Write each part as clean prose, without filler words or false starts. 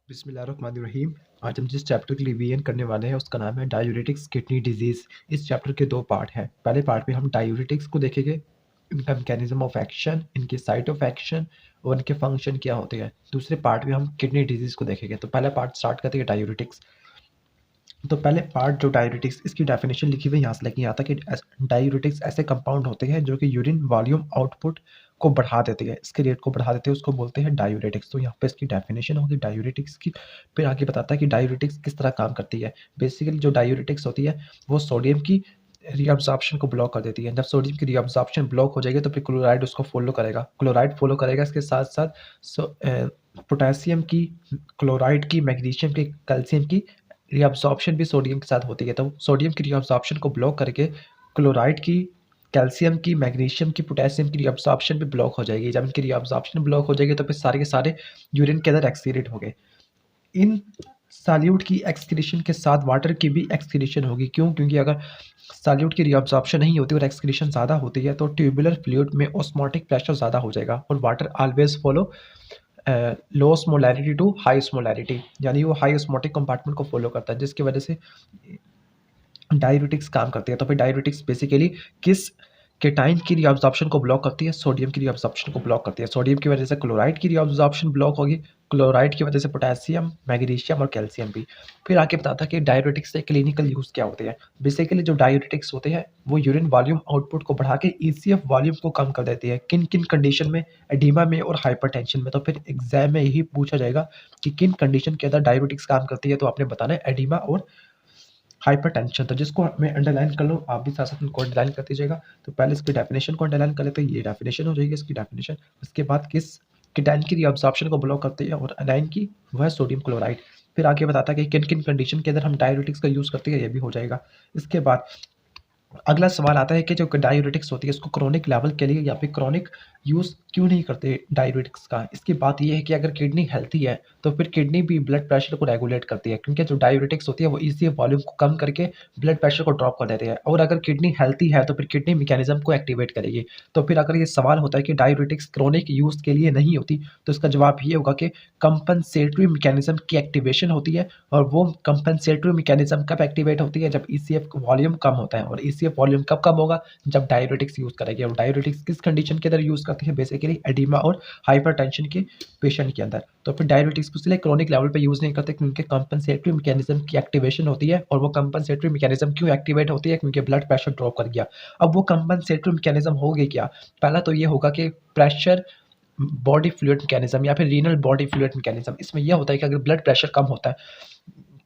बिस्मिल्लाहिर्रहमानिर्रहीम। आज हम जिस चैप्टर की रिवीजन करने वाले हैं उसका नाम है डायूरेटिक्स किडनी डिजीज़। इस चैप्टर के दो पार्ट हैं। पहले पार्ट में हम डायूरेटिक्स को देखेंगे, इनका मैकेनिज्म ऑफ एक्शन, इनके साइट ऑफ एक्शन और इनके फंक्शन क्या होते हैं। दूसरे पार्ट में हम किडनी डिजीज़ को देखेंगे। तो पहला पार्ट स्टार्ट करते हैं डायूरेटिक्स। तो पहले पार्ट जो डायूरेटिक्स, इसकी डेफिनेशन लिखी हुई यहाँ से लेके यहाँ तक कि डायूरेटिक्स ऐसे कंपाउंड होते हैं जो कि यूरिन वॉल्यूम आउटपुट को बढ़ा देते हैं, इसके रेट को बढ़ा देते हैं, उसको बोलते हैं डायूरेटिक्स। तो यहाँ पे इसकी डेफिनेशन होगी डायूरेटिक्स की। फिर आगे बताता है कि डायूरेटिक्स किस तरह काम करती है। बेसिकली जो डायूरेटिक्स होती है वो सोडियम की रीअब्जॉर्प्शन को ब्लॉक कर देती है। जब सोडियम की रीअब्जॉर्प्शन ब्लॉक हो जाएगी तो फिर क्लोराइड उसको फॉलो करेगा, क्लोराइड फॉलो करेगा। इसके साथ साथ पोटेशियम की, क्लोराइड की, मैग्नीशियम की, कैल्शियम की रीअब्जॉर्प्शन भी सोडियम के साथ होती है। तो सोडियम की रीअब्जॉर्प्शन को ब्लॉक करके क्लोराइड की, कैल्शियम की, मैग्नीशियम की, पोटेशियम की रीअब्जॉर्प्शन भी ब्लॉक हो जाएगी। जब इनकी रीअब्जॉर्प्शन ब्लॉक हो जाएगी तो फिर सारे के सारे यूरिन के अंदर एक्सक्रीट हो गए। इन सॉल्यूट की एक्सक्रीशन के साथ वाटर की भी एक्सक्रीशन होगी। क्यों? क्योंकि अगर सॉल्यूट की रीअब्जॉर्प्शन नहीं होती और एक्सक्रीशन ज़्यादा होती है तो ट्यूबुलर फ्लूइड में ऑस्मोटिक प्रेशर ज़्यादा हो जाएगा और water always follow low osmolarity to high osmolarity, यानी वो हाई osmotic कंपार्टमेंट को फॉलो करता है, जिसकी वजह से डायूरेटिक्स काम करती है। तो फिर डायूरेटिक्स बेसिकली किस केटाइन की रीअब्जॉर्प्शन को ब्लॉक करती है? सोडियम की रीअब्जॉर्प्शन को ब्लॉक करती है। सोडियम की वजह से क्लोराइड की रीअब्जॉर्प्शन ब्लॉक होगी, क्लोराइड की वजह से पोटेशियम, मैग्नीशियम और कैल्शियम भी। फिर आगे बताता है कि डायूरेटिक्स के क्लिनिकल यूज़ क्या होते हैं। बेसिकली जो डायूरेटिक्स होते हैं वो यूरिन वॉल्यूम आउटपुट को बढ़ा के ईसीएफ वॉल्यूम को कम कर देती है। किन किन कंडीशन में? एडीमा में और हाइपरटेंशन में। तो फिर एग्जाम में यही पूछा जाएगा कि किन कंडीशन के अंदर डायूरेटिक्स काम करती है, तो आपने बताना है एडीमा और हाइपरटेंशन। तो जिसको मैं अंडरलाइन कर लूँ, आप भी साथ साथ उनको अंडरलाइन कर दीजिएगा। तो पहले इसकी डेफिनेशन को अंडरलाइन कर लेते हैं। ये डेफिनेशन हो जाएगी इसकी डेफिनेशन। उसके बाद किस कीटाइन की रीअब्जॉर्प्शन को ब्लॉक करती है और एनाइन की वह है सोडियम क्लोराइड। फिर आगे बताता है कि किन किन कंडीशन के अंदर हम डायूरेटिक्स का यूज़ करते हैं, ये भी हो जाएगा। इसके बाद अगला सवाल आता है कि जो डायूरेटिक्स होती है इसको क्रोनिक लेवल के लिए या फिर क्रोनिक यूज़ क्यों नहीं करते डायूरेटिक्स का। इसकी बात ये है कि अगर किडनी हेल्थी है तो फिर किडनी भी ब्लड प्रेशर को रेगुलेट करती है, क्योंकि जो डायूरेटिक्स होती है वो ईसीएफ वॉल्यूम को कम करके ब्लड प्रेशर को ड्रॉप कर देते हैं। और अगर किडनी हेल्थी है तो फिर किडनी मैकेनिज्म को एक्टिवेट करेगी। तो फिर अगर ये सवाल होता है कि डायूरेटिक्स क्रोनिक यूज़ के लिए नहीं होती, तो इसका जवाब ये होगा कि कंपनसेटरी मैकेनिज्म की एक्टिवेशन होती है। और वो कंपनसेटरी मैकेनिज्म कब एक्टिवेट होती है? जब ईसीएफ वॉल्यूम कम होता है। और ईसीएफ वॉल्यूम कब कम होगा? जब डायूरेटिक्स यूज़ करेंगे। और डायूरेटिक्स किस कंडीशन के अंदर यूज़ करते हैं? बेसिकली एडिमा और हाइपरटेंशन के पेशेंट के अंदर। तो फिर डायूरेटिक्स को इसलिए क्रोनिक लेवल पे यूज़ नहीं करते क्योंकि कंपनसेटरी मैकेनिज्म की एक्टिवेशन होती है। और वो कंपनसेटरी मैकेनिज्म क्यों एक्टिवेट होती है? क्योंकि ब्लड प्रेशर ड्रॉप कर गया। अब वो कंपनसेटरी मैकेनिज्म होगी क्या? पहला तो ये होगा कि प्रेशर बॉडी फ्लूइड मैकेनिज्म या फिर रीनल बॉडी फ्लूइड मैकेनिज्म। इसमें यह होता है कि अगर ब्लड प्रेशर कम होता है,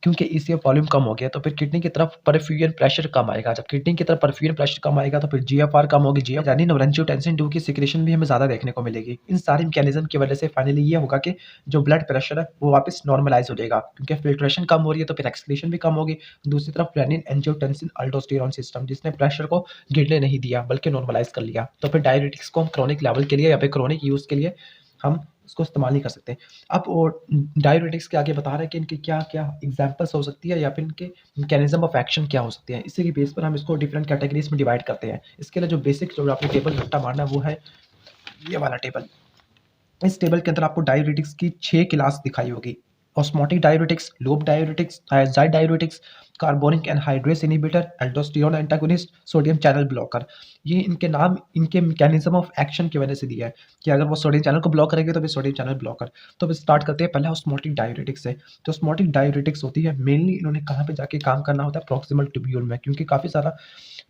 क्योंकि ईसीएफ वॉल्यूम कम हो गया, तो फिर किडनी की तरफ परफ्यूजन प्रेशर कम आएगा। जब किडनी की तरफ परफ्यूजन प्रेशर कम आएगा तो फिर जीएफआर कम होगी, जीएफ यानी एंजियोटेंसिन 2 की सिक्रेशन भी हमें ज़्यादा देखने को मिलेगी। इन सारी मैकेनिज्म की वजह से फाइनली ये होगा कि जो ब्लड प्रेशर है वो वापस नॉर्मलाइज हो जाएगा, क्योंकि फिल्ट्रेशन कम हो रही है तो फिर एक्सक्रीशन भी कम होगी। दूसरी तरफ रेनिन एंजियोटेंसिन अल्डोस्टेरॉन सिस्टम, जिसने प्रेशर को गिरने नहीं दिया बल्कि नॉर्मलाइज कर लिया। तो फिर डायरेटिक्स को हम क्रोनिक लेवल के लिए या फिर क्रोनिक यूज़ के लिए हम इसको इस्तेमाल नहीं कर सकते। अब वो डायूरेटिक्स के आगे बता रहा है कि इनकी क्या-क्या एग्ज़ाम्पल्स हो सकती है या फिर इनके मैकेनिज़्म ऑफ एक्शन क्या हो सकते हैं। इसी के बेस पर हम इसको डिफरेंट कैटेगरीज़ में डिवाइड करते हैं। इसके लिए जो बेसिक जो आपने टेबल रट्टा मारना है वो है ये वाला टेबल। इस टेबल के अंदर आपको डायूरेटिक्स की 6 क्लास दिखाई होगी। Osmotic diuretics, loop diuretics, thiazide diuretics, carbonic anhydrase inhibitor, aldosterone antagonist, sodium channel blocker. ये इनके नाम इनके मैकेनिज्म ऑफ एक्शन की वजह से दिया है कि अगर वो सोडियम चैनल को ब्लॉक करेंगे तो फिर सोडियम चैनल ब्लॉकर। तो अब स्टार्ट करते हैं पहले ऑस्मोटिक डायूरेटिक्स से। जो ऑस्मोटिक डायूरेटिक्स होती है मेनली इन्होंने कहाँ पे जाके काम करना होता है? प्रॉक्सिमल ट्यूब्यूल में, क्योंकि काफ़ी सारा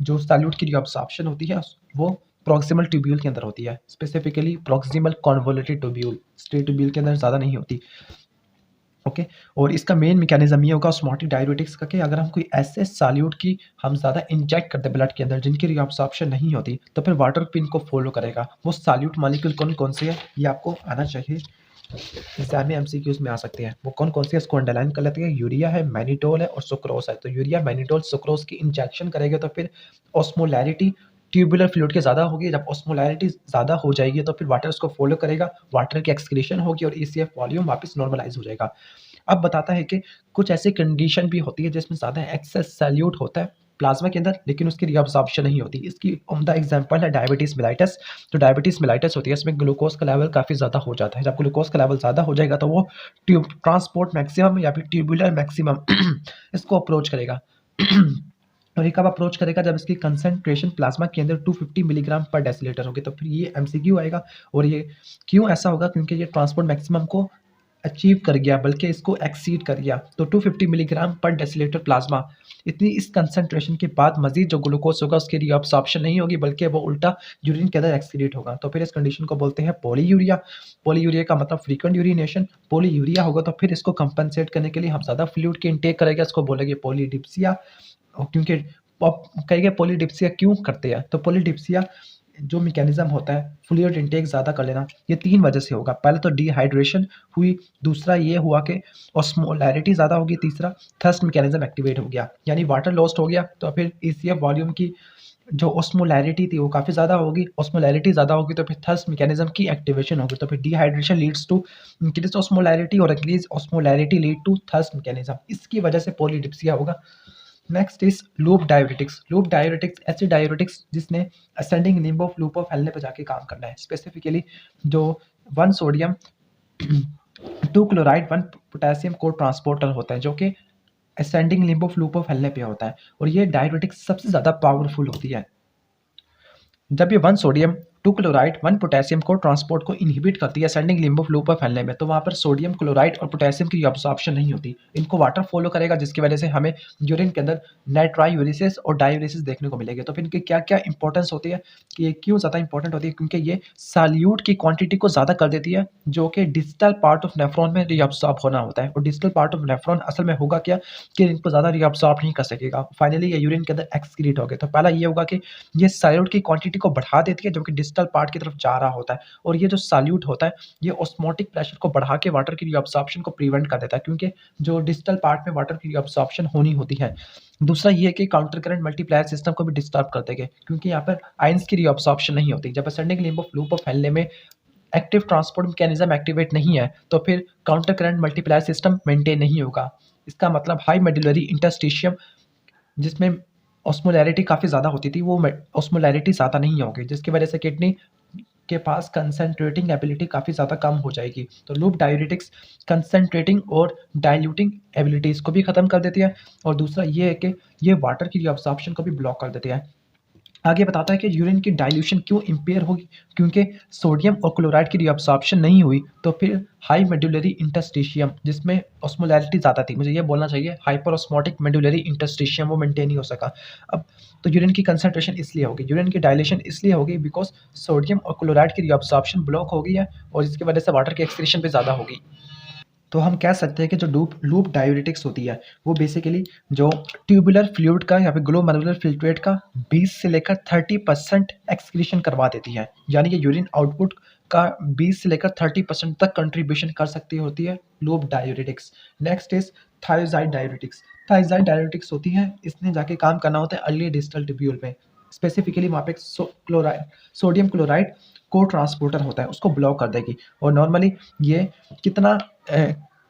जो सॉल्यूट की रीअब्सॉर्प्शन होती है वो प्रॉक्सिमल ट्यूब्यूल के अंदर होती है। Specifically proximal convoluted tubule, straight tubule के अंदर ज़्यादा नहीं होती। ओके। और इसका मेन मैकेनिज्म ये होगा ऑस्मोटिक डायूरेटिक्स का कि अगर हम कोई ऐसे सॉल्यूट की हम ज़्यादा इंजेक्ट करते हैं ब्लड के अंदर जिनकी रीअब्सॉर्प्शन नहीं होती, तो फिर वाटर पिन को फॉलो करेगा। वो सॉल्यूट मॉलिक्यूल कौन-कौन से हैं ये आपको आना चाहिए। एग्ज़ाम में एमसीक्यूज़ में आ सकते हैं। वो कौन-कौन से हैं इसको अंडरलाइन कर लेते हैं। यूरिया है, मैनिटोल है और सुक्रोज है। तो यूरिया, मैनिटोल, सुक्रोज की इंजेक्शन करेंगे तो फिर ऑस्मोलैरिटी ट्यूबुलर फ्लूइड की ज़्यादा होगी। जब ऑस्मोलैरिटी ज़्यादा हो जाएगी तो फिर वाटर उसको फॉलो करेगा, वाटर की एक्सक्रीशन होगी और ईसीएफ वॉल्यूम वापस नॉर्मलाइज़ हो जाएगा। अब बताता है कि कुछ ऐसी कंडीशन भी होती है जिसमें ज़्यादा एक्सेस सॉल्यूट होता है, प्लाज्मा के अंदर, लेकिन उसकी रीअब्जॉर्प्शन नहीं होती। इसकी उम्दा एग्जांपल है डायबिटीज़ मेलाइटस। जो डायबिटीज़ मेलाइटस होती है इसमें ग्लूकोज का लेवल काफ़ी ज़्यादा हो जाता है। जब ग्लूकोज का लेवल ज़्यादा हो जाएगा तो वो ट्यूब ट्रांसपोर्ट मैक्सिमम या फिर ट्यूबुलर मैक्सिमम इसको अप्रोच करेगा। और ये कब अप्रोच करेगा? जब इसकी कंसंट्रेशन प्लाज्मा के अंदर 250 मिलीग्राम पर डेसीलीटर होगी। तो फिर ये एमसीक्यू आएगा। और ये क्यों ऐसा होगा? क्योंकि ये ट्रांसपोर्ट मैक्सिमम को अचीव कर गया, बल्कि इसको एक्सीड कर गया। तो 250 मिलीग्राम पर डेसीलीटर प्लाज्मा, इतनी इस कंसंट्रेशन के बाद मजीद जो ग्लूकोज होगा उसकी रीअब्सॉर्प्शन नहीं होगी, बल्कि वो उल्टा यूरिन के अंदर एक्सीडेट होगा। तो फिर इस कंडीशन को बोलते हैं पॉलीयूरिया। पॉलीयूरिया का मतलब फ्रीक्वेंट यूरिनेशन। पॉलीयूरिया होगा तो फिर इसको कंपनसेट करने के लिए हम ज़्यादा फ्लूइड की इनटेक करेंगे, इसको बोलेंगे पॉलीडिप्सिया। क्योंकि अब कहेंगे पॉलीडिप्सिया क्यों करते हैं? तो पॉलीडिप्सिया जो मैकेनिज्म होता है फ्लूइड इनटेक ज़्यादा कर लेना, ये 3 वजह से होगा। पहले तो डिहाइड्रेशन हुई, दूसरा ये हुआ कि ऑस्मोलैरिटी ज़्यादा होगी, तीसरा थर्स्ट मैकेनिज्म एक्टिवेट हो गया, यानी वाटर लॉस्ट हो गया। तो फिर ईसीएफ वॉल्यूम की जो ऑस्मोलैरिटी थी वो काफ़ी ज़्यादा होगी। ऑस्मोलैरिटी ज़्यादा होगी तो फिर थर्स्ट मैकेनिज्म की एक्टिवेशन होगी। तो फिर dehydration leads to increase osmolarity और increase osmolarity lead to thirst mechanism. इसकी वजह से पॉलीडिप्सिया होगा। Next is loop diuretics. Loop diuretics ऐसे डाययूरेटिक्स जिसने ascending limb of loop of फैलने पर जाके काम करना है। स्पेसिफिकली जो 1 सोडियम 2 क्लोराइड 1 पोटेशियम को ट्रांसपोर्टर होता है, जो कि ascending limb of loop of फैलने पे होता है। और ये डाययूरेटिक्स सबसे ज़्यादा पावरफुल होती है। जब ये 1 सोडियम 2 क्लोराइड 1 पोटेशियम को ट्रांसपोर्ट को इनहिबिट करती है असेंडिंग लिम्ब ऑफ लूप पर फैलने में, तो वहाँ पर सोडियम क्लोराइड और पोटेशियम की अब्सॉर्प्शन नहीं होती। इनको वाटर फॉलो करेगा, जिसकी वजह से हमें यूरिन के अंदर नाइट्रायूरेसिस और डायूरेसिस देखने को मिलेगी। तो फिर इनकी क्या क्या इंपॉर्टेंस होती है कि ये क्यों ज़्यादा इंपॉर्टेंट होती है? क्योंकि ये साल्यूट की क्वांटिटी को ज़्यादा कर देती है, जो कि डिस्टल पार्ट ऑफ नेफ्रॉन में रीअब्सॉर्ब होना होता है। और डिस्टल पार्ट ऑफ नेफ्रॉन असल में होगा क्या कि इनको ज़्यादा रीअब्सॉर्ब नहीं कर सकेगा। फाइनली ये यूरिन के अंदर एक्सक्रीट हो गए। तो पहला ये होगा कि ये साल्यूट की क्वांटिटी को बढ़ा देती है, जो कि डिस्टल पार्ट की तरफ जा रहा होता है। और ये जो साल्यूट होता है ये ऑस्मोटिक प्रेशर को बढ़ा के वाटर की रीअब्सॉर्प्शन को प्रिवेंट कर देता है, क्योंकि जो डिस्टल पार्ट में वाटर की रीअब्सॉर्प्शन होनी होती है। दूसरा ये है कि काउंटर करंट मल्टीप्लायर सिस्टम को भी डिस्टर्ब कर देंगे, क्योंकि यहाँ पर आयंस की रीअब्सॉर्प्शन नहीं होती। जब ascending limb of loop of फैलने में एक्टिव ट्रांसपोर्ट मैकेनिज्म एक्टिवेट नहीं है, तो फिर counter current multiplier system maintain नहीं होगा। इसका मतलब हाई मेडुलरी इंटरस्टिशियम, जिसमें ऑस्मोलैरिटी काफ़ी ज़्यादा होती थी, वो ऑस्मोलैरिटी ज़्यादा नहीं होगी, जिसकी वजह से किडनी के पास कंसंट्रेटिंग एबिलिटी काफ़ी ज़्यादा कम हो जाएगी। तो लूप डाययूरेटिक्स कंसंट्रेटिंग और डाइल्यूटिंग एबिलिटीज़ को भी ख़त्म कर देती है। और दूसरा ये है कि ये वाटर की रीअब्सॉर्प्शन को भी ब्लॉक कर देती है। आगे बताता है कि यूरिन की डाइल्यूशन क्यों इम्पेयर होगी? क्योंकि सोडियम और क्लोराइड की रीअब्सॉर्प्शन नहीं हुई। तो फिर हाई मेडुलरी इंटरस्टिशियम, जिसमें ऑस्मोलैरिटी ज़्यादा थी, मुझे ये बोलना चाहिए हाइपर ऑस्मोटिक मेडुलरी इंटरस्टिशियम, वो मेंटेन नहीं हो सका। अब तो यूरिन की कंसंट्रेशन इसलिए होगी, यूरिन की डायलेशन इसलिए होगी बिकॉज सोडियम और क्लोराइड की रीअब्सॉर्प्शन ब्लॉक हो गई है, और इसकी वजह से वाटर की एक्सक्रीशन भी ज़्यादा होगी। तो हम कह सकते हैं कि जो लूप डाययूरेटिक्स होती है वो बेसिकली जो ट्यूबुलर फ्लूइड का या फिर ग्लोमेरुलर फिल्ट्रेट का 20 से लेकर 30% एक्सक्रीशन करवा देती है। यानी कि यूरिन आउटपुट का 20 से लेकर 30% तक कंट्रीब्यूशन कर सकती होती है loop diuretics. Next is thiazide diuretics. Thiazide diuretics होती है, इसने जाके काम करना होता है अर्ली डिस्टल ट्यूब्यूल में। स्पेसिफिकली वहाँ पे सोडियम क्लोराइड को ट्रांसपोर्टर होता है, उसको ब्लॉक कर देगी। और नॉर्मली ये कितना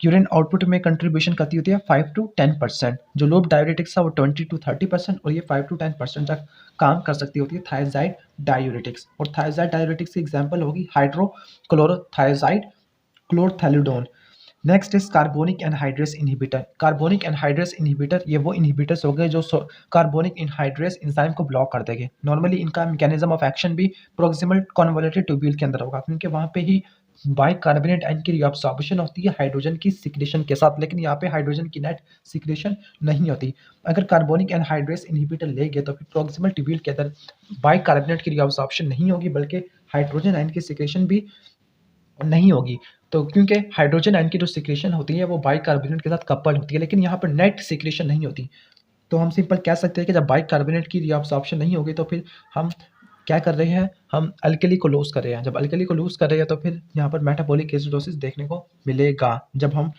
यूरिन आउटपुट में कंट्रीब्यूशन करती होती है 5 to 10%। जो लूप डाययूरेटिक्स है वो 20 to 30% और ये 5 to 10% तक काम कर सकती होती है थायोजाइड डाययूरेटिक्स। और थायोजाइड डाययूरेटिक्स की एग्जांपल होगी hydrochlorothiazide, chlorthalidone. Next is carbonic anhydrase inhibitor. Carbonic anhydrase inhibitor ये वो इनहिबिटर्स हो गए जो कार्बोनिक एनहाइड्रेस एंजाइम को ब्लॉक कर देंगे। नॉर्मली इनका मैकेनिज्म ऑफ एक्शन भी प्रोक्सिमल कन्वोल्यूटेड ट्यूब्यूल के अंदर होगा, क्योंकि वहाँ पे ही बाइकार्बोनेट आयन की रीअब्सॉर्प्शन होती है हाइड्रोजन की सिक्रेशन के साथ, लेकिन यहाँ पे हाइड्रोजन की नेट सिक्रेशन नहीं होती। अगर कार्बोनिक एनहाइड्रेस इनहिबिटर लेंगे तो फिर प्रोक्सिमल ट्यूब्यूल के अंदर बाइकार्बोनेट की रीअब्सॉर्प्शन नहीं होगी, बल्कि हाइड्रोजन आयन की सिक्रेशन भी नहीं होगी। तो क्योंकि हाइड्रोजन आयन की जो सिक्रेशन होती है वो बाइकार्बोनेट के साथ कपल्ड होती है, लेकिन यहाँ पर नेट सिक्रेशन नहीं होती। तो हम सिंपल कह सकते हैं कि जब बाइकार्बोनेट की रीअब्सॉर्प्शन नहीं होगी तो फिर हम क्या कर रहे हैं, हम अल्कली को लूज कर रहे हैं। जब अल्कली को लूज कर रहे हैं तो फिर यहाँ पर मेटाबॉलिक एसिडोसिस देखने को मिलेगा। जब हम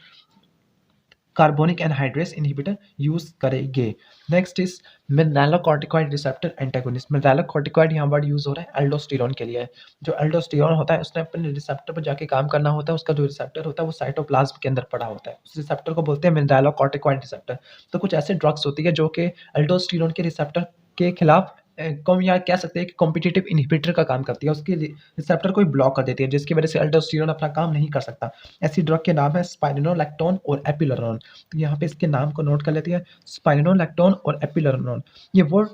कार्बोनिक एनहाइड्रेस इनहिबिटर यूज करेंगे। Next is mineralocorticoid receptor antagonist. Mineralocorticoid यहाँ वर्ड यूज हो रहा है एल्डोस्टेरॉन के लिए। जो एल्डोस्टेरॉन होता है उसने अपने रिसेप्टर पर जाके काम करना होता है, उसका जो रिसेप्टर होता है वो साइटोप्लाज्म के अंदर पड़ा होता है, उस रिसेप्टर को बोलते हैं मिनरलोकॉर्टिकॉइड रिसेप्टर। तो कुछ ऐसे ड्रग्स होती है जो कि एल्डोस्टेरॉन के रिसेप्टर के खिलाफ कम या कह सकते हैं कि कॉम्पिटिटिव इनहिबिटर का काम करती है, उसके रिसेप्टर को ब्लॉक कर देती है, जिसकी वजह से एल्डोस्टेरॉन अपना काम नहीं कर सकता। ऐसी ड्रग के नाम है स्पाइनोलेक्टोन और एपिलेरोन। तो यहाँ पे इसके नाम को नोट कर लेते हैं, स्पाइनोलेक्टोन और एपिलेरोन। ये वो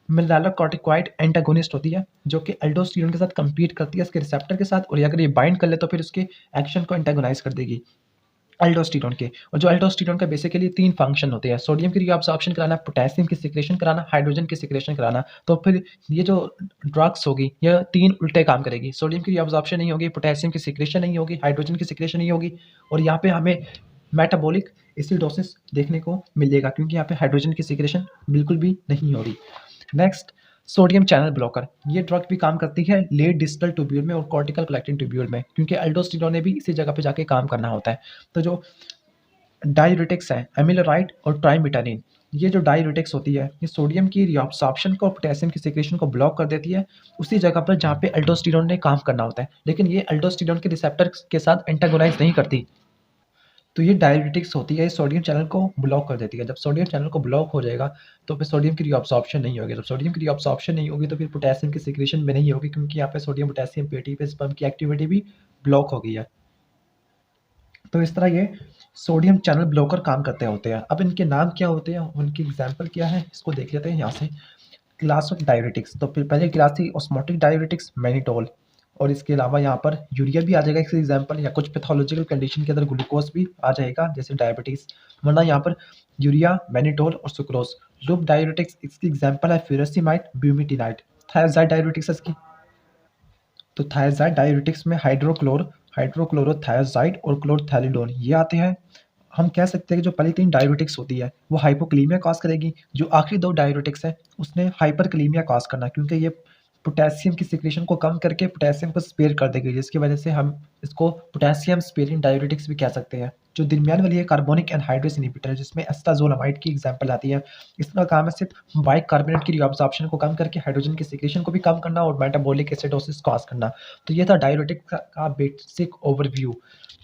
मिनरलोकॉर्टिकॉइड एंटागोनिस्ट होती है जो कि एल्डोस्टेरॉन के साथ compete करती है इसके रिसेप्टर के साथ, और अगर ये बाइंड कर ले तो फिर उसके एक्शन को एंटागोनाइज कर देगी एल्डोस्टेरॉन के। और जो एल्डोस्टेरॉन का बेसिकली 3 फंक्शन होते हैं, सोडियम की रीअब्जॉर्प्शन कराना, पोटेशियम की सिक्रेशन कराना, हाइड्रोजन की सिक्रेशन कराना। तो फिर ये जो ड्रग्स होगी ये 3 उल्टे काम करेगी, सोडियम की रीअब्जॉर्प्शन नहीं होगी, पोटेशियम की सिक्रेशन नहीं होगी, हाइड्रोजन की सिक्रेशन नहीं होगी, और यहाँ पे हमें मेटाबॉलिक एसिडोसिस देखने को मिलेगा क्योंकि यहाँ पे हाइड्रोजन की सिक्रेशन बिल्कुल भी नहीं हो रही। Next, sodium channel blocker. ये ड्रग भी काम करती है लेट डिस्टल ट्यूब्यूल में और कॉर्टिकल कलेक्टिंग ट्यूब्यूल में, क्योंकि एल्डोस्टेरॉन ने भी इसी जगह पे जाके काम करना होता है। तो जो डायूरेटिक्स है एमिलोराइड और ट्राइमिटानिन, ये जो डायूरेटिक्स होती है ये सोडियम की रिअब्सॉर्प्शन को और पोटेशियम की सिक्रेशन को ब्लॉक कर देती है उसी जगह पर जहाँ पे एल्डोस्टेरॉन ने काम करना होता है, लेकिन ये एल्डोस्टेरॉन के रिसेप्टर के साथ एंटागोनाइज नहीं करती। तो ये डायूरेटिक्स होती है, ये सोडियम चैनल को ब्लॉक कर देती है। जब सोडियम चैनल को ब्लॉक हो जाएगा तो फिर सोडियम की रीअब्सॉर्प्शन नहीं होगी, जब सोडियम की रीअब्सॉर्प्शन नहीं होगी तो फिर पोटेशियम की सिक्रेशन भी नहीं होगी, क्योंकि यहाँ पे सोडियम पोटेशियम पेटी पे स्पर्म की एक्टिविटी भी ब्लॉक हो गई है। तो इस तरह ये सोडियम चैनल ब्लॉकर काम करते होते हैं। अब इनके नाम क्या होते हैं, उनकी एग्जाम्पल क्या है, इसको देख लेते हैं यहाँ से। क्लास ऑफ डायूरेटिक्स, तो फिर पहले क्लास थी ऑस्मोटिक डायूरेटिक्स मैनिटोल, और इसके अलावा यहाँ पर यूरिया भी आ जाएगा इसका एग्जाम्पल, या कुछ पैथोलॉजिकल कंडीशन के अंदर ग्लूकोज भी आ जाएगा जैसे डायबिटीज, वरना यहाँ पर यूरिया, मैनिटोल और सुक्रोज। लूप डायूरेटिक्स इसकी एग्जाम्पल है फ्यूरासिमाइड, ब्यूमेटिनाइड। थायजाइड डायूरेटिक्स इसकी, तो थायजाइड डायूरेटिक्स में हाइड्रोक्लोरोथायजाइड और क्लोरथैलिडोन ये आते हैं। हम कह सकते हैं कि जो पहली 3 डायूरेटिक्स होती है वो हाइपोक्लीमिया कॉज करेगी, जो आखिरी 2 डायूरेटिक्स है उसने हाइपरक्लीमिया कॉज करना, क्योंकि ये पोटेशियम की सिक्रेशन को कम करके पोटेशियम को स्पेयर कर देगी, जिसकी वजह से हम इसको पोटेशियम स्पेयरिंग डायूरेटिक्स भी कह सकते हैं। जो दरमियान वाली है कार्बोनिक एनहाइड्रेस इनहिबिटर, जिसमें एस्टाजोलामाइड की एग्जांपल आती है। इसका काम है सिर्फ बाइकार्बोनेट की रिअब्जॉर्प्शन को कम करके हाइड्रोजन की सिक्रेशन को भी कम करना और मेटाबॉलिक एसिडोसिस कॉज करना। तो ये था डायूरेटिक का बेसिक ओवरव्यू।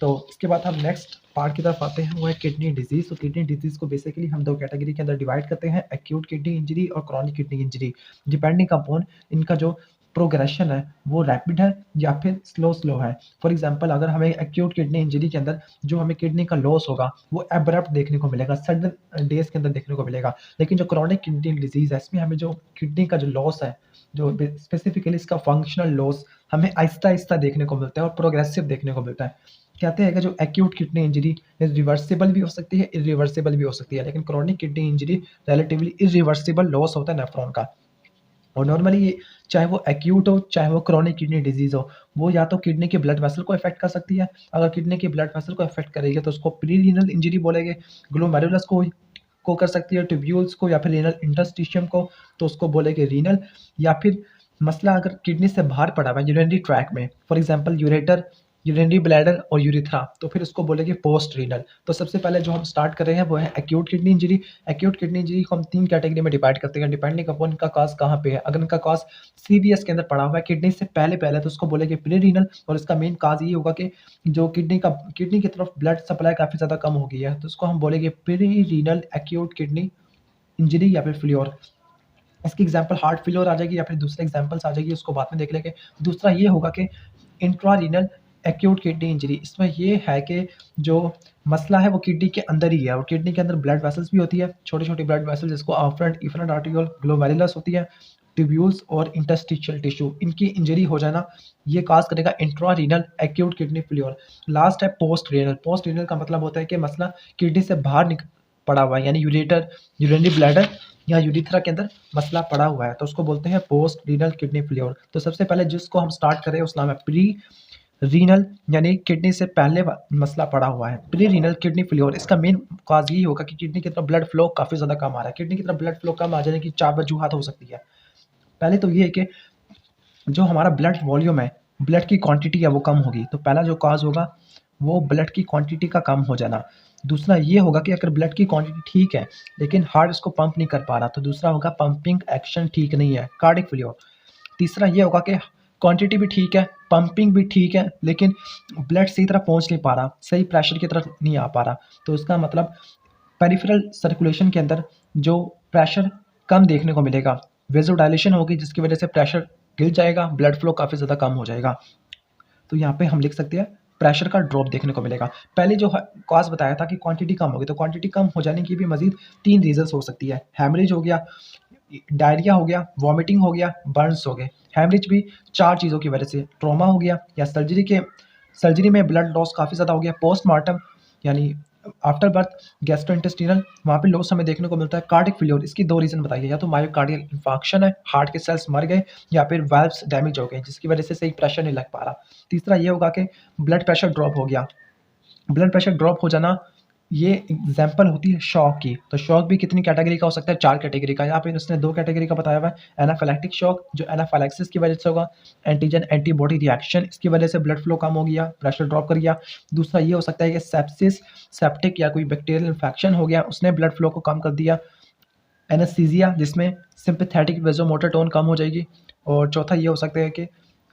तो इसके बाद हम नेक्स्ट पार्ट की तरफ आते हैं, वो है किडनी डिजीज। तो किडनी डिजीज को बेसिकली हम 2 कैटेगरी के अंदर डिवाइड करते हैं, एक्यूट किडनी इंजरी और chronic kidney injury, depending upon इनका जो प्रोग्रेशन है वो रैपिड है या फिर स्लो है। फॉर एग्जांपल अगर हमें एक्यूट किडनी इंजरी के अंदर जो हमें किडनी का लॉस होगा वो एब्रप्ट देखने को मिलेगा, सडन डेज के अंदर देखने को मिलेगा। लेकिन जो क्रॉनिक किडनी डिजीज है इसमें हमें जो किडनी का जो लॉस है, जो स्पेसिफिकली इसका फंक्शनल लॉस हमें आहिस्ता आहिस्ता देखने को मिलता है और प्रोग्रेसिव देखने को मिलता है। कहते हैं कि जो एक्यूट किडनी इंजरी रिवर्सिबल भी हो सकती है, इरिवर्सिबल भी हो सकती है, लेकिन chronic kidney injury relatively irreversible loss होता है नेफ्रॉन का। और नॉर्मली ये चाहे वो एक्यूट हो चाहे वो क्रॉनिक किडनी डिजीज हो, वो या तो किडनी के ब्लड वेसल को अफेक्ट कर सकती है। अगर किडनी के ब्लड वेसल को अफेक्ट करेगी तो उसको प्री रीनल इंजरी बोलेंगे। ग्लोमेरुलस को कर सकती है, ट्यूब्यूल्स को या फिर रीनल इंटरस्टिशियम को तो उसको बोलेंगे रीनल। या फिर मसला अगर किडनी से बाहर पड़ा हुआ है यूरिनरी ट्रैक में, for example ureter, urinary bladder और यूरिथ्रा, तो फिर उसको बोलेंगे पोस्ट रीनल। तो सबसे पहले जो हम स्टार्ट कर रहे हैं वो है acute kidney injury. Acute kidney injury को हम 3 कैटेगरी में डिवाइड करते हैं डिपेंडिंग अपॉन इनका कॉज कहाँ पे है। अगर इनका कॉज सीवीएस के अंदर पड़ा हुआ है किडनी से पहले पहले तो उसको बोलेंगे प्री रीनल, और इसका मेन कॉज ये होगा कि जो किडनी की तरफ ब्लड सप्लाई काफ़ी ज़्यादा कम हो गई है, तो उसको हम बोलेंगे pre renal acute kidney injury या फिर फ्लियोर। इसकी एग्जांपल हार्ट फेलियर आ जाएगी या फिर दूसरे एग्जांपल्स आ जाएगी, उसको बाद में देख लेंगे। दूसरा ये होगा कि इंट्रारीनल एक्यूट किडनी इंजरी। इसमें ये है कि जो मसला है वो किडनी के अंदर ही है, और किडनी के अंदर ब्लड वेसल्स भी होती है, छोटी-छोटी ब्लड वेसल्स जिसको आफ्फरेंट इफरेंट आर्टिकल ग्लोमेरुलस होती है, ट्यूब्यूल्स और इंटरस्टिशियल टिश्यू, इनकी इंजरी हो जाना ये कॉज करेगा इंट्रारीनल एक्यूट किडनी फेलियर। लास्ट है पोस्ट रीनल। पोस्ट रीनल का मतलब होता है कि मसला किडनी से बाहर पड़ा हुआ है, यानी यूरेटर, यूरिनरी ब्लैडर या यूरिथ्रा के अंदर मसला पड़ा हुआ है, तो उसको बोलते हैं पोस्ट रीनल किडनी फेलियर। तो सबसे पहले जिसको हम स्टार्ट करें उसका नाम है प्री रीनल, यानी किडनी से पहले मसला पड़ा हुआ है, प्री रीनल किडनी फेलियर। इसका मेन कॉज ये होगा कि किडनी की तरफ ब्लड फ्लो काफ़ी ज़्यादा कम आ रहा है। किडनी की तरफ ब्लड फ्लो कम आ जाने की 4 वजूहत हो सकती है। पहले तो ये है कि जो हमारा ब्लड वॉल्यूम है, ब्लड की क्वांटिटी है वो कम होगी, तो पहला जो कॉज होगा वो ब्लड की क्वांटिटी का कम हो जाना। दूसरा ये होगा कि अगर ब्लड की क्वांटिटी ठीक है लेकिन हार्ट उसको पंप नहीं कर पा रहा, तो दूसरा होगा पंपिंग एक्शन ठीक नहीं है, कार्डियक फेलियर। तीसरा ये होगा कि क्वांटिटी भी ठीक है, पंपिंग भी ठीक है, लेकिन ब्लड सही तरह पहुंच नहीं पा रहा, सही प्रेशर की तरफ नहीं आ पा रहा, तो उसका मतलब पेरिफेरल सर्कुलेशन के अंदर जो प्रेशर कम देखने को मिलेगा, वेजोडाइलेशन होगी जिसकी वजह से प्रेशर गिर जाएगा, ब्लड फ्लो काफ़ी ज़्यादा कम हो जाएगा। तो यहाँ पे हम लिख सकते हैं प्रेशर का ड्रॉप देखने को मिलेगा। पहले जो कॉज बताया था कि क्वांटिटी कम होगी, तो क्वांटिटी कम हो जाने की भी मजीद 3 रीजंस हो सकती है। हैमरेज हो गया, डायरिया हो गया, वॉमिटिंग हो गया, बर्न्स हो गए। हैमरेज भी 4 चीज़ों की वजह से, ट्रॉमा हो गया या सर्जरी में ब्लड लॉस काफ़ी ज़्यादा हो गया, पोस्टमार्टम यानी आफ्टर बर्थ गैस्ट्रोइंटेस्टिनल वहाँ पे लॉस हमें देखने को मिलता है, कार्डियक फेलियर। इसकी 2 रीज़न बताइए, या तो मायोकार्डियल इंफार्क्शन है, हार्ट के सेल्स मर गए, या फिर वाल्व्स डैमेज हो गए जिसकी वजह से सही प्रेशर नहीं लग पा रहा। तीसरा ये होगा कि ब्लड प्रेशर ड्रॉप हो गया। ब्लड प्रेशर ड्रॉप हो जाना ये एग्जाम्पल होती है शॉक की। तो शॉक भी कितनी कैटेगरी का हो सकता है? 4 कैटेगरी का। यहाँ पे उसने 2 कैटेगरी का बताया हुआ है। एनाफिलैक्टिक शॉक जो एनाफिलैक्सिस की वजह से होगा, एंटीजन एंटीबॉडी रिएक्शन इसकी वजह से ब्लड फ्लो कम हो गया, प्रेशर ड्रॉप कर गया। दूसरा ये हो सकता है कि सेप्सिस, सेप्टिक या कोई बैक्टीरियल इन्फेक्शन हो गया, उसने ब्लड फ्लो को कम कर दिया। एनेस्थीसिया जिसमें सिंपैथेटिक वेजोमोटर टोन कम हो जाएगी। और चौथा ये हो सकता है कि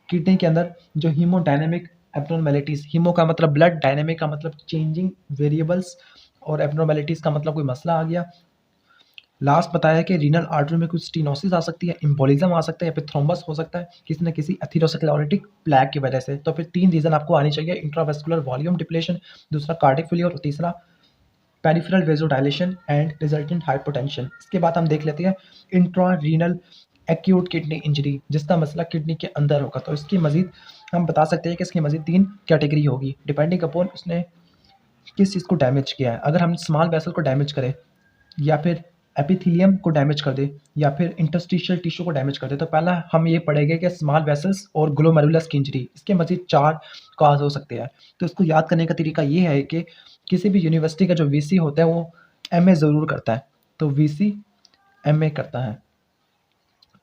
किडनी के अंदर जो हीमोडायनेमिक एब्नॉर्मेलिटीज़, हीमो का मतलब ब्लड, डायनेमिक का मतलब चेंजिंग वेरिएबल्स, और एब्नॉर्मेलिटीज़ का मतलब कोई मसला आ गया। लास्ट बताया कि रीनल आर्टरी में कुछ स्टीनोसिस आ सकती है, एम्बोलिज्म आ सकता है, या फिर थ्रोम्बस हो सकता है किसी न किसी एथेरोस्क्लेरोटिक प्लैक की वजह से। तो फिर 3 रीज़न आपको आनी चाहिए, इंट्रावेस्कुलर वॉल्यूम डिप्लेशन, दूसरा कार्डियक फेलियर और तीसरा peripheral vasodilation and resultant hypotension. इसके बाद हम देख लेते हैं intra renal acute kidney injury, जिसका मसला किडनी के अंदर होगा। तो इसकी मजीद हम बता सकते हैं कि इसकी मजीद 3 कैटेगरी होगी डिपेंडिंग अपॉन उसने किस चीज़ को डैमेज किया है। अगर हम स्मॉल वेसल को डैमेज करें, या फिर एपिथेलियम को डैमेज कर दे, या फिर इंटरस्टिशियल टिश्यू को डैमेज कर दे, तो पहला हम ये पढ़ेंगे कि स्मॉल वेसल्स और ग्लोमेरुलस की इंजरी, इसके मजीद 4 कॉज हो सकते हैं। तो इसको याद करने का तरीका ये है कि किसी भी यूनिवर्सिटी का जो वीसी होता है वो एमए ज़रूर करता है, तो वीसी एमए करता है।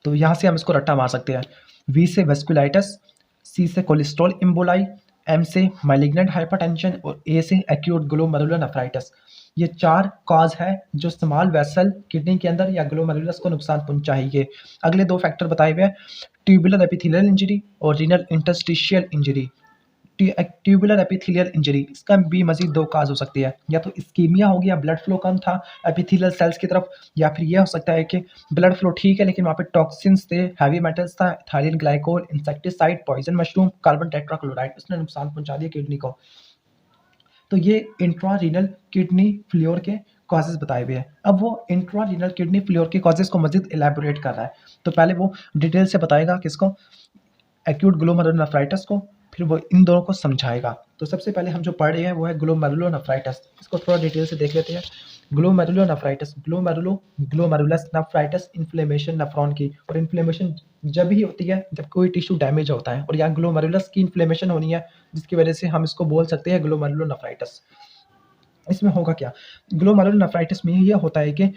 तो यहाँ से हम इसको रट्टा मार सकते हैं। वी से वेस्कुलाइटिस, सी से कोलेस्ट्रॉल इम्बोलाई, एम से मैलिग्नेंट हाइपरटेंशन और ए से एक्यूट ग्लोमेरुलर नेफ्राइटिस। ये 4 कॉज है जो स्मॉल वेसल किडनी के अंदर या ग्लोमेरुलस को नुकसान पहुंचाएंगे। अगले 2 फैक्टर बताए हुए हैं, ट्यूबुलर एपिथेलियल इंजरी और renal interstitial injury. Tubular epithelial injury, इसका भी मजीद 2 काज हो सकती है, या तो इस्कीमिया हो गया, ब्लड फ्लो कम था एपिथेलियल सेल्स की तरफ, या फिर यह हो सकता है कि ब्लड फ्लो ठीक है लेकिन वहाँ पे टॉक्सिन्स थे, हैवी मेटल्स था, ethylene glycol, insecticide, poison mushroom, carbon tetrachloride, उसने नुकसान पहुंचा दिया किडनी को। तो ये इंट्रा रीनल किडनी फेलियर के कॉजेज बताए हुए हैं। अब वो इंट्रा रीनल किडनी फेलियर के कॉजेज को मजीद एलैबोरेट कर रहा है। तो पहले वो डिटेल से बताएगा किसको, एक्यूट ग्लोमेरुलोनेफ्राइटिस को, फिर वो इन दोनों को समझाएगा। तो सबसे पहले हम जो पढ़ रहे हैं वो है ग्लोमेरुलोनेफ्राइटिस। इसको थोड़ा डिटेल से देख लेते हैं। Glomerulonephritis, glomerulus nephritis inflammation nephron की, और इन्फ्लेमेशन जब ही होती है जब कोई टिश्यू डैमेज होता है, और यहाँ ग्लोमेरुलस की इन्फ्लेमेशन होनी है जिसकी वजह से हम इसको बोल सकते हैं ग्लोमेरुलोनेफ्राइटिस। इसमें होगा क्या, ग्लोमेरुलोनेफ्राइटिस में ये होता है कि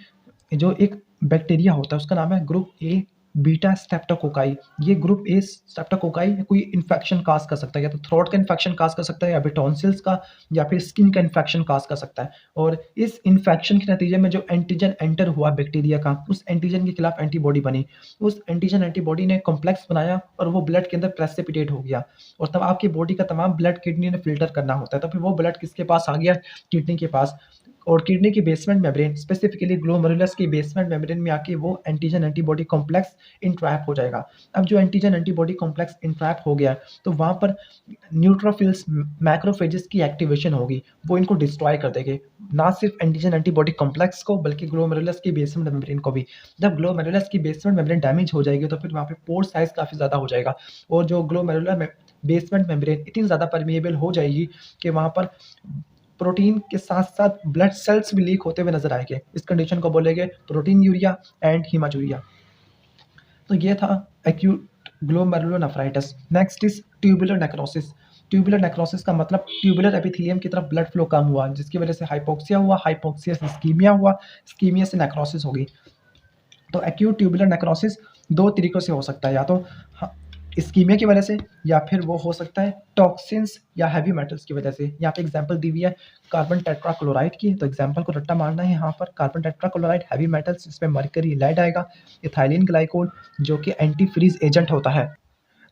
जो एक बैक्टीरिया होता है उसका नाम है ग्रुप ए बीटा स्ट्रेप्टोकोकाई। ये ग्रुप ए स्ट्रेप्टोकोकाई कोई इन्फेक्शन काज कर सकता है, या तो थ्रोट का इन्फेक्शन काज कर सकता है, या फिर टॉन्सिल्स का, या फिर स्किन का इन्फेक्शन काज कर सकता है। और इस इन्फेक्शन के नतीजे में जो एंटीजन एंटर हुआ बैक्टीरिया का, उस एंटीजन के खिलाफ एंटीबॉडी बनी, उस एंटीजन एंटीबॉडी ने कॉम्प्लेक्स बनाया और वो ब्लड के अंदर प्रेसिपिटेट हो गया, और तब आपकी बॉडी का तमाम ब्लड किडनी ने फिल्टर करना होता है। तो फिर वो ब्लड किसके पास आ गया, किडनी के पास, और किडनी की बेसमेंट मेम्ब्रेन, स्पेसिफिकली ग्लोमेरुलस की बेसमेंट मेम्ब्रेन में आके वो एंटीजन एंटीबॉडी कॉम्प्लेक्स इंट्रैप हो जाएगा। अब जो एंटीजन एंटीबॉडी कॉम्प्लेक्स इंट्रैप हो गया तो वहाँ पर न्यूट्रोफिल्स, मैक्रोफेजेस की एक्टिवेशन होगी, वो इनको डिस्ट्रॉय कर देंगे, ना सिर्फ एंटीजन एंटीबॉडी कॉम्प्लेक्स को बल्कि ग्लोमेरुलस की बेसमेंट मेम्ब्रेन को भी। जब ग्लोमेरुलस की बेसमेंट मेम्ब्रेन डैमेज हो जाएगी तो फिर वहाँ पे पोर साइज काफ़ी ज़्यादा हो जाएगा, और जो ग्लोमेरुलर बेसमेंट मेम्ब्रेन इतनी ज़्यादा परमिएबल हो जाएगी कि वहाँ पर प्रोटीन के साथ साथ ब्लड सेल्स भी लीक होते हुए नजर आएंगे। इस कंडीशन को बोलेंगे प्रोटीन यूरिया एंड हीमाचूरिया। तो ये था acute glomerulonephritis. Next is tubular necrosis. Tubular necrosis का मतलब ट्यूबुलर एपिथेलियम की तरफ ब्लड फ्लो कम हुआ जिसकी वजह से हाइपोक्सिया हुआ, हाइपोक्सिया से स्कीमिया हुआ, स्कीमिया से नेक्रोसिस होगी। तो एक्यूट ट्यूबुलर नेक्रोसिस 2 तरीकों से हो सकता है, या तो इस्कीमिया की वजह से, या फिर वो हो सकता है टॉक्सिन्स या हैवी मेटल्स की वजह से। यहाँ पे एग्जांपल दी हुई है कार्बन टेट्राक्लोराइड की, तो एग्जांपल को रट्टा मारना है यहाँ पर। कार्बन टेट्राक्लोराइड हैवी मेटल्स, इसमें मरकरी लेड आएगा। इथाइलिन ग्लाइकोल जो कि एंटी फ्रीज एजेंट होता है।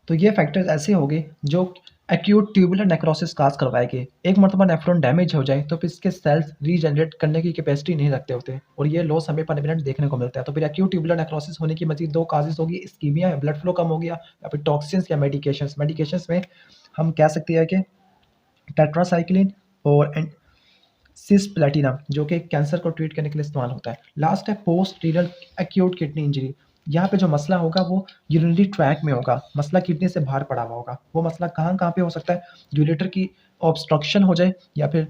तो ये फैक्टर्स ऐसे हो गए जो एक्यूट ट्यूबुलर नेक्रोसिस काज करवाएंगे। एक मरतबा नेफ्रॉन डैमेज हो जाए तो फिर इसके सेल्स रीजनरेट करने की कैपेसिटी नहीं रखते होते, और ये लॉस हमें परमानेंट देखने को मिलता है। तो फिर एक्यूट ट्यूबुलर नेक्रोसिस होने की मजीद दो काजेस होगी, इस्कीमिया या ब्लड फ्लो कम हो गया, या फिर टॉक्सिन्स या मेडिकेशंस। मेडिकेशंस में हम कह सकते हैं कि टेट्रासाइक्लिन और सिस्प्लेटिनम जो कि कैंसर को ट्रीट करने के लिए इस्तेमाल होता है। लास्ट है post renal acute kidney injury. यहाँ पे जो मसला होगा वो यूरिनरी ट्रैक में होगा, मसला किडनी से बाहर पड़ा हुआ होगा। वो मसला कहाँ कहाँ पे हो सकता है? यूरेटर की ऑब्स्ट्रक्शन हो जाए, या फिर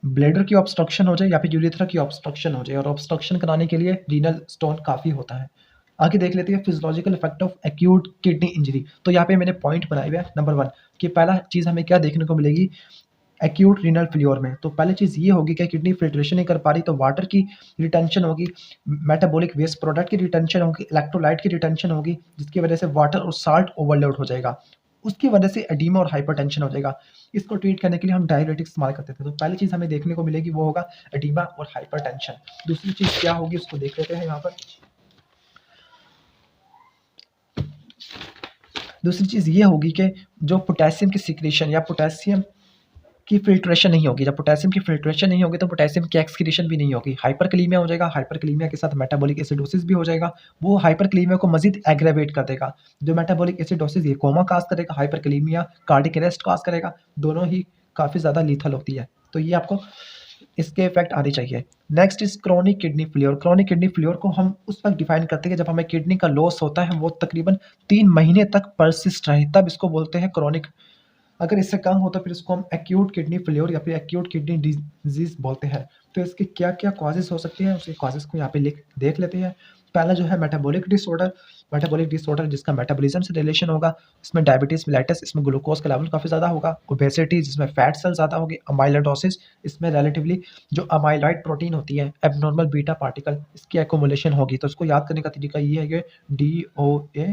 ब्लेडर की ऑब्स्ट्रक्शन हो जाए, या फिर यूरेथ्रा की ऑब्स्ट्रक्शन हो जाए। और ऑब्स्ट्रक्शन कराने के लिए रीनल स्टोन काफ़ी होता है। आगे देख लेते हैं physiological effect of acute kidney injury. तो यहाँ पे मैंने पॉइंट बनाए हुए हैं। नंबर 1 कि पहला चीज़ हमें क्या देखने को मिलेगी एक्यूट रीनल फेल्योर में। तो पहली चीज़ ये होगी कि किडनी फिल्ट्रेशन नहीं कर पा रही, तो वाटर की रिटेंशन होगी, मेटाबॉलिक वेस्ट प्रोडक्ट की रिटेंशन होगी, इलेक्ट्रोलाइट की रिटेंशन होगी, जिसकी वजह से वाटर और साल्ट ओवरलोड हो जाएगा। उसकी वजह से एडीमा और हाइपरटेंशन हो जाएगा। इसको ट्रीट करने के लिए हम डायरेटिक्स इस्तेमाल करते थे। तो पहली चीज़ हमें देखने को मिलेगी वो होगा एडीमा और हाइपरटेंशन। दूसरी चीज़ क्या होगी उसको देख लेते हैं यहाँ पर। दूसरी चीज़ ये होगी कि जो पोटेशियम की सिक्रेशन या पोटेशियम की फिल्ट्रेशन नहीं होगी। जब पोटेशियम की फिल्ट्रेशन नहीं होगी तो पोटेशियम की एक्सक्रीशन भी नहीं होगी, हाइपरकलीमिया हो जाएगा। हाइपरकलीमिया के साथ मेटाबॉलिक एसिडोसिस भी हो जाएगा। वो हाइपरकलीमिया को मजीद एग्रेवेट कर देगा। जो मेटाबॉलिक एसिडोसिस ये कोमा काज करेगा, हाइपरकलीमिया कार्डिक अरेस्ट काज करेगा। दोनों ही काफ़ी ज़्यादा लीथल होती है। तो ये आपको इसके इफेक्ट आने चाहिए। Next is chronic kidney failure. Chronic kidney failure को हम उस वक्त डिफाइन करते हैं जब हमें किडनी का लॉस होता है, वो तकरीबन 3 महीने तक परसिस्ट रहे, तब इसको बोलते हैं क्रॉनिक। अगर इससे कम हो तो फिर इसको हम एक्यूट किडनी फेल्योर या फिर एक्यूट किडनी डिजीज बोलते हैं। तो इसके क्या क्या कॉजेज हो सकती हैं, उसके कॉजेज को यहाँ पे देख लेते हैं। पहला जो है मेटाबॉलिक डिसऑर्डर। मेटाबॉलिक डिसऑर्डर जिसका मेटाबॉलिज्म से रिलेशन होगा, इसमें डायबिटीज मिलाइटिस, इसमें ग्लूकोज का लेवल काफ़ी ज़्यादा होगा। ओबेसिटी जिसमें फैट सेल ज़्यादा होगी। अमाइलोडोसिस इसमें रिलेटिवली जो अमाइलॉइड प्रोटीन होती है, एबनॉर्मल बीटा पार्टिकल, इसकी एक्यूमुलेशन होगी। तो इसको याद करने का तरीका ये है कि DOA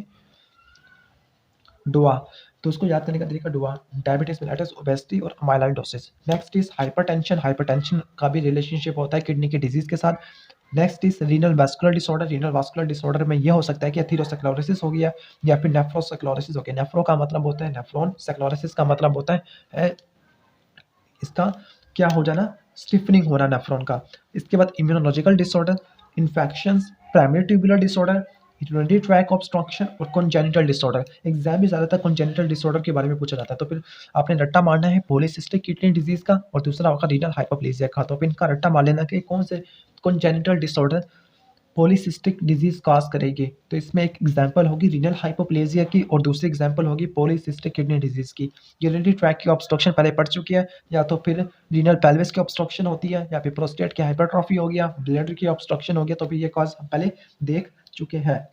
डुआ। तो उसको याद करने का तरीका डुआ, डायबिटीज मेलाइटिस, ओबेसिटी और amyloidosis. Next is hypertension. Hypertension का भी रिलेशनशिप होता है किडनी के डिजीज के साथ। Next is renal vascular disorder. Renal vascular disorder में यह हो सकता है कि एथेरोस्क्लेरोसिस हो गया या फिर नेफ्रोस्क्लेरोसिस हो गया। नेफ्रो का मतलब होता है नेफ्रॉन, स्क्लेरोसिस का मतलब होता है इसका क्या हो जाना, स्टिफनिंग होना नेफ्रॉन का। इसके बाद immunological disorder, infections, primary tubular disorder, urinary track obstruction और कॉन्जेनिटल डिसऑर्डर। एग्जाम में ज़्यादातर कॉन्जेनिटल डिसऑर्डर के बारे में पूछा जाता है। तो फिर आपने रट्टा मारना है पॉलीसिस्टिक किडनी डिजीज का, और दूसरा होगा रीनल हाइपोप्लेजिया का। तो फिर इनका रट्टा मार लेना कि कौन से congenital disorder polycystic disease cause करेगी। तो इसमें एक एग्जांपल होगी रीनल हाइपोप्लेजिया की, और दूसरी एग्जांपल होगी पॉलीसिस्टिक किडनी डिजीज की। यूरिनरी ट्रैक की ऑब्स्ट्रक्शन पहले पढ़ चुकी है, या तो फिर रीनल पेल्विस की ऑब्स्ट्रक्शन होती है, या फिर प्रोस्टेट की हाइपरट्रॉफी हो गया, ब्लैडर की ऑब्स्ट्रक्शन हो गया। तो फिर ये कॉज हम पहले देख चुके हैं।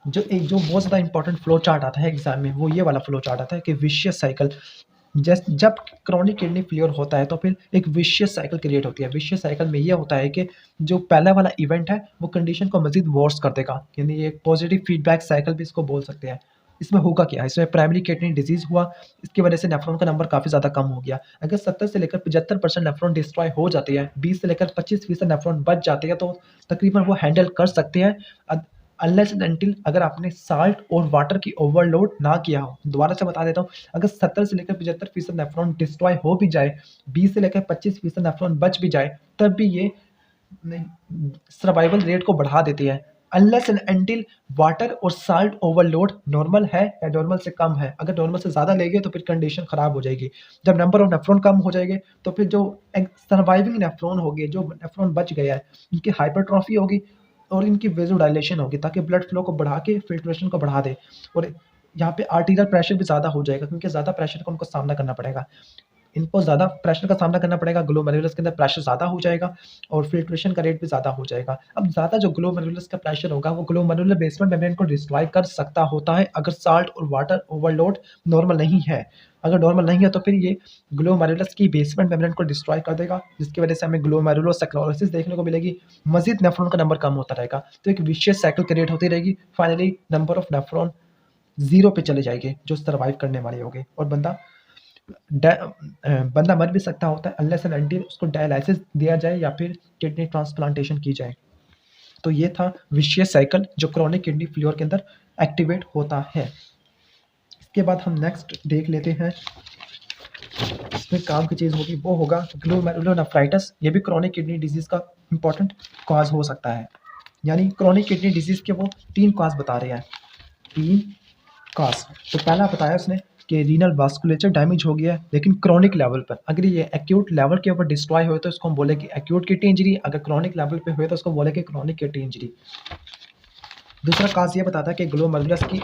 जो बहुत ज़्यादा इंपॉर्टेंट फ्लो चार्ट आता है एग्जाम में, वो ये वाला फ्लो चार्ट आता है कि विशियस साइकिल। जब क्रॉनिक किडनी फेलियर होता है तो फिर एक विशियस साइकिल क्रिएट होती है। विशियस साइकिल में ये होता है कि जो पहला वाला इवेंट है वो कंडीशन को मजीद वर्स कर देगा, यानी एक पॉजिटिव फीडबैक साइकिल भी इसको बोल सकते हैं। इसमें होगा क्या, इसमें प्राइमरी किडनी डिजीज हुआ, इसकी वजह से नेफ्रॉन का नंबर काफ़ी ज़्यादा कम हो गया। अगर 70 से लेकर 75% नेफ्रॉन डिस्ट्रॉय हो जाती है, 20 से लेकर 25% नेफ्रॉन बच जाते हैं, तो तकरीबन वो हैंडल कर सकते हैं। अनलेस एंड अनटिल अगर आपने साल्ट और वाटर की ओवरलोड ना किया हो। दोबारा से बता देता हूँ, अगर 70 से लेकर 75% नेफ्रॉन डिस्ट्रॉय हो भी जाए, 20 से लेकर 25% नेफ्रॉन बच भी जाए, तब भी ये सर्वाइवल रेट को बढ़ा देती है। अनलेस एंड अनटिल वाटर और साल्ट ओवरलोड नॉर्मल है या नॉर्मल से कम है। अगर नॉर्मल से ज़्यादा लेंगे तो फिर कंडीशन ख़राब हो जाएगी। जब नंबर ऑफ नेफ्रॉन कम हो जाएंगे तो फिर जो सर्वाइविंग नेफ्रॉन होगी, जो नेफ्रॉन बच गया है, इनकी हाइपरट्रॉफी होगी और इनकी वेजोडाइलेशन होगी, ताकि ब्लड फ्लो को बढ़ा के फिल्ट्रेशन को बढ़ा दे। और यहाँ पे आर्टीरियल प्रेशर भी ज़्यादा हो जाएगा, क्योंकि ज़्यादा प्रेशर का उनको सामना करना पड़ेगा। इनको ज़्यादा प्रेशर का सामना करना पड़ेगा, ग्लोमेरुलस के अंदर प्रेशर ज़्यादा हो जाएगा और फिल्ट्रेशन का रेट भी ज़्यादा हो जाएगा। अब ज़्यादा जो ग्लोमेरुलस का प्रेशर होगा वो ग्लोमेरुलर बेसमेंट मेम्ब्रेन को डिस्ट्रॉय कर सकता होता है, अगर साल्ट और वाटर ओवरलोड नॉर्मल नहीं है। अगर नॉर्मल नहीं है तो फिर ये ग्लोमेरुलस की बेसमेंट मेम्ब्रेन को डिस्ट्रॉय कर देगा, जिसकी वजह से हमें ग्लोमेरुलोस्क्लेरोसिस देखने को मिलेगी। मजीद नेफ्रॉन का नंबर कम होता रहेगा, तो एक विशियस साइकिल क्रिएट होती रहेगी। Finally number of nephron zero पे चले जाएंगे जो सर्वाइव करने वाले होंगे, और बंदा मर भी सकता होता है अनलेस एंड अनटिल उसको डायलिसिस दिया जाए या फिर किडनी ट्रांसप्लांटेशन की जाए। तो ये था विशियस साइकिल जो क्रोनिक किडनी फेलियर के अंदर एक्टिवेट होता है। इसके बाद हम नेक्स्ट देख लेते हैं, इसमें काम की चीज़ होगी वो होगा ग्लोमेरुलोनेफ्राइटिस। ये भी क्रोनिक किडनी डिजीज़ का इंपॉर्टेंट कॉज हो सकता है। यानी क्रोनिक किडनी डिजीज़ के वो 3 कॉज बता रहे हैं, 3 कॉज। तो पहला बताया उसने कि रीनल वास्कुलेचर डैमेज हो गया है, लेकिन क्रोनिक लेवल पर। अगर ये एक्यूट लेवल के ऊपर डिस्ट्रॉय हुए तो इसको हम बोलेंगे एक्यूट किडनी इंजरी, अगर क्रोनिक लेवल पे हुए तो उसको बोलेंगे क्रोनिक किडनी इंजरी। दूसरा कॉज ये बताता है कि ग्लोमेरुलस की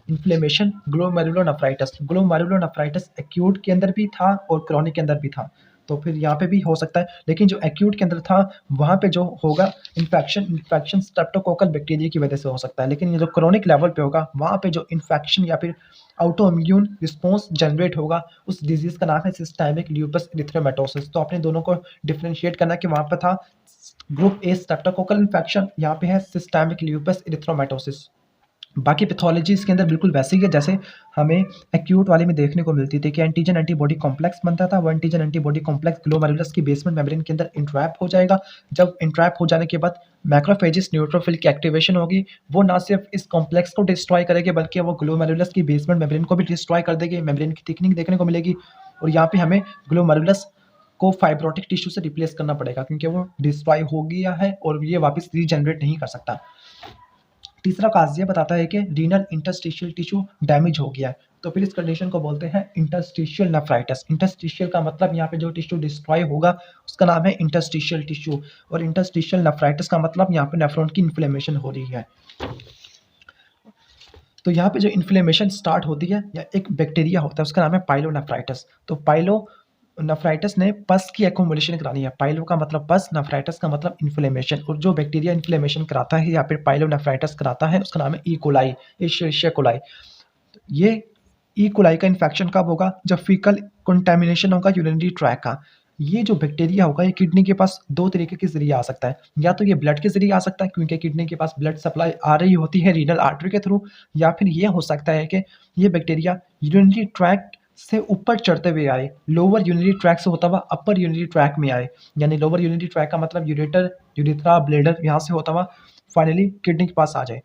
इन्फ्लेमेशन, ग्लोमेरुलोनेफ्राइटिस एक्यूट के अंदर भी था और क्रोनिक के अंदर भी था, तो फिर यहाँ पे भी हो सकता है। लेकिन जो एक्यूट के अंदर था वहाँ पे जो होगा इन्फेक्शन स्ट्रेप्टोकोकल बैक्टीरिया की वजह से हो सकता है, लेकिन ये जो क्रोनिक लेवल पे होगा वहाँ पे जो इन्फेक्शन या फिर ऑटो इम्यून रिस्पॉन्स जनरेट होगा, उस डिजीज़ का नाम है सिस्टेमिक ल्यूपस एरिथ्रोमेटोसिस। तो आपने दोनों को डिफरेंशिएट करना कि वहाँ पे था ग्रुप ए स्ट्रेप्टोकोकल इन्फेक्शन, यहाँ पे है सिस्टेमिक ल्यूपस एरिथ्रोमेटोसिस। बाकी पैथोलॉजी इसके अंदर बिल्कुल वैसे ही है जैसे हमें एक्यूट वाले में देखने को मिलती थी कि एंटीजन एंटीबॉडी कॉम्प्लेक्स बनता था। वो एंटीजन एंटीबॉडी कॉम्प्लेक्स ग्लोमेरुलस की बेसमेंट मेम्ब्रेन के अंदर इंट्रैप हो जाएगा। जब इंट्रैप हो जाने के बाद मैक्रोफेजेस न्यूट्रोफिल की एक्टिवेशन होगी, वो ना सिर्फ इस कॉम्प्लेक्स को डिस्ट्रॉय करेगी बल्कि वो ग्लोमेरुलस की बेसमेंट मेम्ब्रेन को भी डिस्ट्रॉय कर देगी। मेम्ब्रेन की थिकनिंग देखने को मिलेगी और यहाँ पे हमें ग्लोमेरुलस को फाइब्रोटिक टिश्यू से रिप्लेस करना पड़ेगा क्योंकि वो डिस्ट्रॉय हो गया है और ये वापस रीजनरेट नहीं कर सकता। तीसरा काज ये बताता है कि रीनल इंटरस्टिशियल टिश्यू डैमेज हो गया है, तो फिर इस कंडीशन को बोलते हैं इंटरस्टिशियल नेफ्राइटिस। इंटरस्टिशियल का मतलब यहाँ पे जो टिश्यू डिस्ट्रॉय होगा उसका नाम है इंटरस्टिशियल टिश्यू, और इंटरस्टिशियल नेफ्राइटिस का मतलब यहाँ पे नेफ्रॉन की इन्फ्लेमेशन हो रही है। तो यहाँ पे जो इन्फ्लेमेशन स्टार्ट होती है या एक बैक्टीरिया होता है उसका नाम है पाइलोनेफ्राइटिस। तो पाइलोनेफ्राइटिस ने पस की एक्युमुलेशन करानी है। पाइलो का मतलब पस, नेफ्राइटिस का मतलब इन्फ्लेमेशन, और जो बैक्टीरिया इन्फ्लेमेशन कराता है या फिर पाइलोनेफ्राइटिस कराता है उसका नाम है ई कोलाई, एशेरिशिया कोलाई। ये ई कोलाई का इन्फेक्शन कब होगा? जब फीकल कंटेमिनेशन होगा यूरिनरी ट्रैक का। ये जो बैक्टीरिया होगा ये किडनी के पास दो तरीके के जरिए आ सकता है, या तो ये ब्लड के जरिए आ सकता है क्योंकि किडनी के पास ब्लड सप्लाई आ रही होती है रीनल आर्टरी के थ्रू, या फिर ये हो सकता है कि ये बैक्टीरिया यूरिनरी ट्रैक से ऊपर चढ़ते हुए आए, लोअर यूरिनरी ट्रैक से होता हुआ अपर यूरिनरी ट्रैक में आए। यानी लोअर यूरिनरी ट्रैक का मतलब यूरेटर, यूरिथ्रा, ब्लेडर, यहाँ से होता हुआ फाइनली किडनी के पास आ जाए।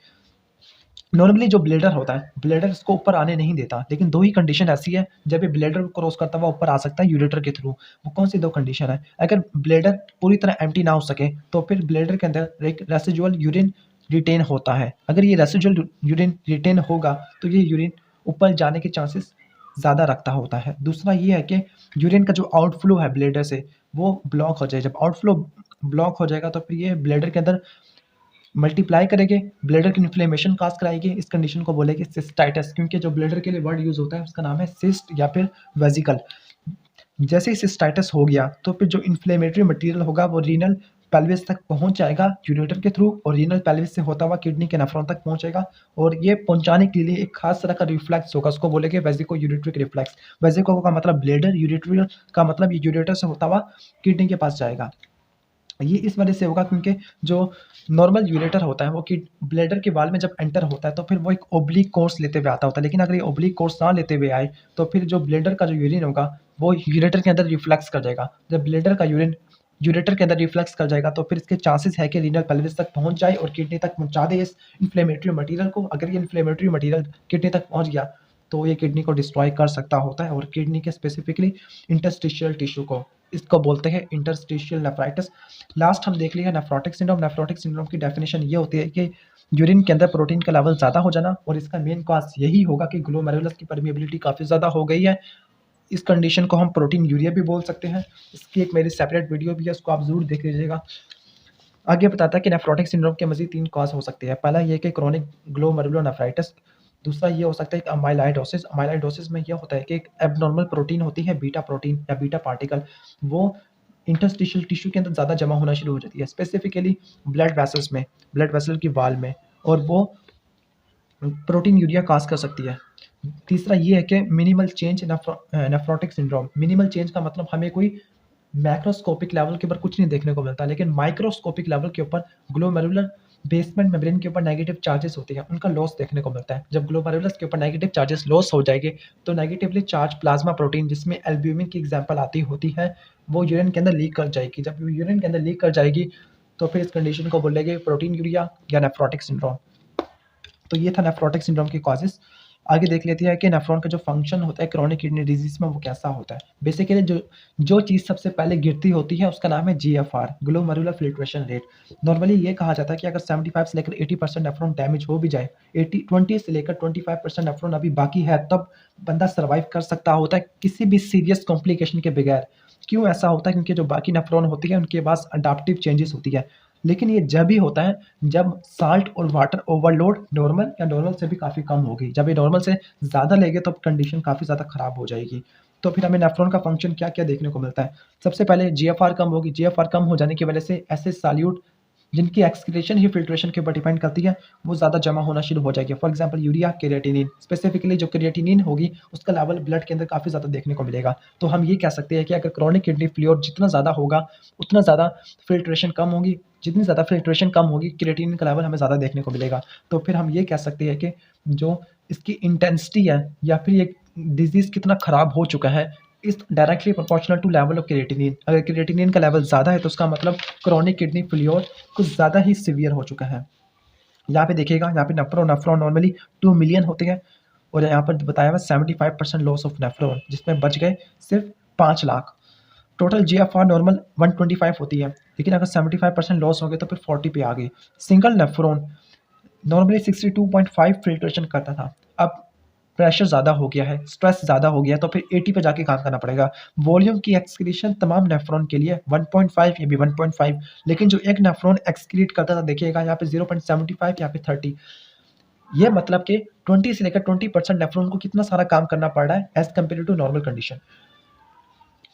नॉर्मली जो ब्लेडर होता है, ब्लेडर इसको ऊपर आने नहीं देता, लेकिन दो ही कंडीशन ऐसी है जब ये ब्लेडर को क्रॉस करता हुआ ऊपर आ सकता है यूरेटर के थ्रू। वो कौन सी दो कंडीशन है? अगर ब्लेडर पूरी तरह एम्प्टी ना हो सके तो फिर ब्लेडर के अंदर एक रेसिजुअल यूरिन रिटेन होता है। अगर ये रेसिजुअल यूरिन रिटेन होगा तो ये यूरिन ऊपर जाने के चांसेस ज़्यादा रखता होता है। दूसरा ये है कि यूरिन का जो आउटफ्लो है ब्लेडर से वो ब्लॉक हो जाए। जब आउटफ्लो ब्लॉक हो जाएगा तो फिर ये ब्लेडर के अंदर मल्टीप्लाई करेंगे, ब्लेडर की इन्फ्लेमेशन काज कराएगी। इस कंडीशन को बोलेंगे सिस्टाइटिस, क्योंकि जो ब्लेडर के लिए वर्ड यूज होता है उसका नाम है सिस्ट या फिर वेजिकल। जैसे ही सिस्टाइटिस हो गया तो फिर जो इन्फ्लेमेटरी मटेरियल होगा वो रीनल पेल्विस तक पहुंच जाएगा यूरेटर के थ्रू, और रीनल पेल्विस से होता हुआ किडनी के नेफ्रॉन तक पहुंचेगा, और ये पहुंचाने के लिए एक खास तरह का रिफ्लेक्स होगा, उसको बोलेंगे वेजिको यूरेट्रिक रिफ्लेक्स। वेजिको का मतलब ब्लेडर, यूरेट्रियल का मतलब ये यूरेटर से होता हुआ किडनी के पास जाएगा। ये इस वजह से होगा क्योंकि जो नॉर्मल यूरेटर होता है वो कि ब्लैडर के वाल में जब एंटर होता है तो फिर वो एक ओब्लिक कोर्स लेते हुए आता होता है, लेकिन अगर ये ओब्लिक कोर्स ना लेते हुए आए तो फिर जो ब्लैडर का जो यूरिन होगा वो यूरेटर के अंदर रिफ्लेक्स कर जाएगा। जब ब्लैडर का यूरिन यूरेटर के अंदर रिफ्लेक्स कर जाएगा तो फिर इसके चांसेस है कि रीनल पेल्विस तक पहुंच जाए और किडनी तक पहुंचा दे इस इन्फ्लेमेटरी मटेरियल को। अगर ये इन्फ्लेमेटरी मटेरियल किडनी तक पहुंच गया तो ये किडनी को डिस्ट्रॉय कर सकता होता है, और किडनी के स्पेसिफिकली इंटरस्टिशियल टिश्यू को, इसको बोलते हैं इंटरस्टिशियल नेफ्राइटिस। लास्ट हम देख लिया नेफ्रोटिक सिंड्रोम। नेफ्रोटिक सिंड्रोम की डेफिनेशन ये होती है कि यूरिन के अंदर प्रोटीन का लेवल ज़्यादा हो जाना, और इसका मेन कॉज यही होगा कि ग्लोमेरुलस की परमिएबिलिटी काफ़ी ज़्यादा हो गई है। इस कंडीशन को हम प्रोटीन यूरिया भी बोल सकते हैं। इसकी एक मेरी सेपरेट वीडियो भी है, उसको आप जरूर देख लीजिएगा। आगे बताता है कि नेफ्रोटिक सिंड्रोम के मजीद 3 कॉज हो सकते हैं। पहला ये कि क्रोनिक ग्लोमेरुलोनेफ्राइटिस। दूसरा ये हो सकता है कि अमाइलाइडोसिस। अमाइलाइडोसिस में ये होता है कि एक एब्नॉर्मल प्रोटीन होती है बीटा प्रोटीन या बीटा पार्टिकल, वो इंटरस्टिशियल टिश्यू के अंदर ज़्यादा जमा होना शुरू हो जाती है, स्पेसिफिकली ब्लड वेसल्स में, ब्लड वेसल की वाल में, और वो प्रोटीन यूरिया काज कर सकती है। तीसरा ये है कि minimal change nephrotic syndrome. Minimal change का मतलब हमें कोई मैक्रोस्कोपिक लेवल के ऊपर कुछ नहीं देखने को मिलता, लेकिन माइक्रोस्कोपिक लेवल के ऊपर ग्लोमेरुलर बेसमेंट मेम्ब्रेन के ऊपर नेगेटिव चार्जेस होते हैं, उनका लॉस देखने को मिलता है। जब ग्लोमेरुलस के ऊपर नेगेटिव चार्जेस लॉस हो जाएंगे तो नेगेटिवली चार्ज प्लाज्मा प्रोटीन, जिसमें एल्ब्यूमिन की एग्जांपल आती होती है, वो यूरिन के अंदर लीक कर जाएगी। जब यूरिन के अंदर लीक कर जाएगी तो फिर इस कंडीशन को बोलेंगे प्रोटीन यूरिया या नेफ्रोटिक सिंड्रोम। तो ये था नेफ्रोटिक सिंड्रोम की कॉजेस। आगे देख लेते हैं कि नेफ्रॉन का जो फंक्शन होता है क्रोनिक किडनी डिजीज में वो कैसा होता है। बेसिकली जो जो चीज़ सबसे पहले गिरती होती है उसका नाम है GFR, glomerular filtration rate. Normally ये कहा जाता है कि अगर 75 से लेकर 80% नेफ्रॉन डैमेज हो भी जाए, 20 से लेकर 25% नेफ्रॉन अभी बाकी है, तब बंदा सर्वाइव कर सकता होता है किसी भी सीरियस कॉम्प्लिकेशन के बगैर। क्यों ऐसा होता है? क्योंकि जो बाकी नेफ्रॉन होती है उनके पास अडाप्टिव चेंजेस होती है। लेकिन ये जब ही होता है जब साल्ट और वाटर ओवरलोड नॉर्मल या नॉर्मल से भी काफ़ी कम होगी। जब ये नॉर्मल से ज़्यादा लेंगे तो कंडीशन काफ़ी ज़्यादा ख़राब हो जाएगी। तो फिर हमें नेफ्रॉन का फंक्शन क्या-क्या देखने को मिलता है? सबसे पहले जीएफआर कम होगी। जीएफआर कम हो जाने की वजह से ऐसे सॉल्यूट जिनकी एक्सक्रीशन ही फिल्ट्रेशन के ऊपर डिपेंड करती है, वो ज़्यादा जमा होना शुरू हो जाएगी। For example urea, creatinine. Specifically जो क्रिएटिनिन होगी उसका लेवल ब्लड के अंदर काफ़ी ज़्यादा देखने को मिलेगा। तो हम ये कह सकते हैं कि अगर क्रोनिक किडनी फेल्योर जितना ज़्यादा होगा, उतना ज़्यादा फिल्ट्रेशन कम होगी। जितनी ज़्यादा फिल्ट्रेशन कम होगी, क्रिएटिनिन का लेवल हमें ज़्यादा देखने को मिलेगा। तो फिर हम ये कह सकते हैं कि जो इसकी इंटेंसिटी है या फिर ये डिज़ीज़ कितना ख़राब हो चुका है, is directly proportional to level of creatinine. अगर क्रिएटिनिन का लेवल ज़्यादा है तो उसका मतलब क्रोनिक किडनी फेल्योर कुछ ज़्यादा ही सीवियर हो चुका है। यहाँ पे देखिएगा, यहाँ पे नेफ्रॉन नॉर्मली 2 मिलियन होते हैं और यहाँ पर बताया हुआ 75% लॉस ऑफ नेफ्रॉन, जिसमें बच गए सिर्फ 5 लाख। टोटल जीएफआर नॉर्मल 125 होती है, लेकिन अगर 75% लॉस हो गए तो फिर 40 पे आ गई। सिंगल नेफ्रॉन नॉर्मली 62.5 फिल्ट्रेशन करता था, अब प्रेशर ज़्यादा हो गया है, स्ट्रेस ज़्यादा हो गया, तो फिर 80 पे जाके काम करना पड़ेगा। वॉल्यूम की एक्सक्रीशन तमाम नेफ्रॉन के लिए 1.5, ये भी 1.5, लेकिन जो एक नेफ्रॉन एक्सक्रीट करता था देखिएगा यहाँ पे 0.75, यहाँ पे 30। ये मतलब कि 20 से लेकर 20% नेफ्रॉन को कितना सारा काम करना पड़ रहा है as compare to normal condition.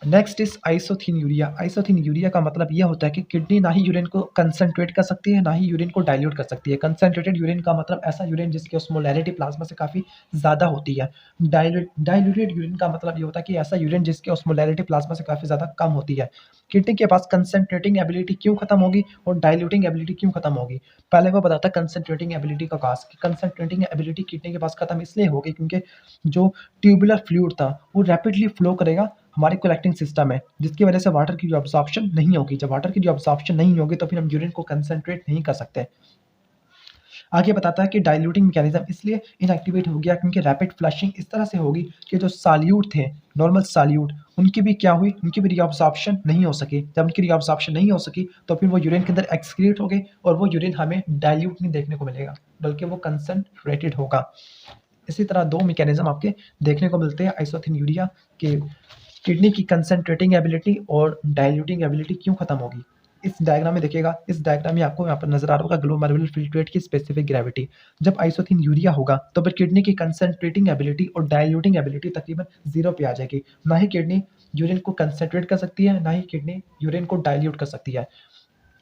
Next is isosthenuria. Isosthenuria का मतलब यह होता है कि किडनी ना ही यूरिन को कंसंट्रेट कर सकती है, ना ही यूरिन को डाइल्यूट कर सकती है। कंसंट्रेटेड यूरिन का मतलब ऐसा यूरिन जिसकी ऑस्मोलैरिटी प्लाज्मा से काफ़ी ज़्यादा होती है। डाइल्यूटेड यूरिन का मतलब ये होता है कि ऐसा यूरिन जिसकी ऑस्मोलैरिटी प्लाज्मा से काफ़ी ज़्यादा कम होती है। किडनी के पास कंसंट्रेटिंग एबिलिटी क्यों खत्म होगी और डाइल्यूटिंग एबिलिटी क्यों खत्म होगी? पहले वो बताता है कंसंट्रेटिंग एबिलिटी का काज कि कंसंट्रेटिंग एबिलिटी किडनी के पास खत्म इसलिए होगी क्योंकि जो ट्यूबुलर फ्लूइड था वो रैपिडली फ्लो करेगा हमारे कलेक्टिंग सिस्टम है, जिसकी वजह से वाटर की जो अब्जॉर्प्शन नहीं होगी। जब वाटर की जो अब्जॉर्प्शन नहीं होगी तो फिर हम यूरिन को कंसंट्रेट नहीं कर सकते। आगे बताता है कि डाइल्यूटिंग मैकेनिज्म इसलिए इनएक्टिवेट हो गया क्योंकि रैपिड फ्लशिंग इस तरह से होगी कि जो सॉल्यूट थे, नॉर्मल सॉल्यूट, उनकी भी क्या हुई, उनकी भी रीअब्जॉर्प्शन नहीं हो सकी। जब उनकी रीअब्जॉर्प्शन नहीं हो सकी तो फिर वो यूरिन के अंदर एक्सक्रीट हो गए और वो यूरिन हमें डाइल्यूट नहीं देखने को मिलेगा, बल्कि वो कंसंट्रेटेड होगा। इसी तरह 2 मैकेनिज्म आपके देखने को मिलते हैं आइसोथिन यूरिया के। किडनी की कंसंट्रेटिंग एबिलिटी और डाइल्यूटिंग एबिलिटी क्यों खत्म होगी? इस डायग्राम में देखिएगा, इस डायग्राम में आपको यहाँ पर नजर आ रहा होगा ग्लोमेरुलर फिल्ट्रेट की स्पेसिफिक ग्रेविटी। जब आइसोथिन यूरिया होगा तो फिर किडनी की कंसंट्रेटिंग एबिलिटी और डाइल्यूटिंग एबिलिटी तकरीबन 0 पे आ जाएगी। ना ही किडनी यूरिन को कंसंट्रेट कर सकती है, ना ही किडनी यूरिन को डाइल्यूट कर सकती है,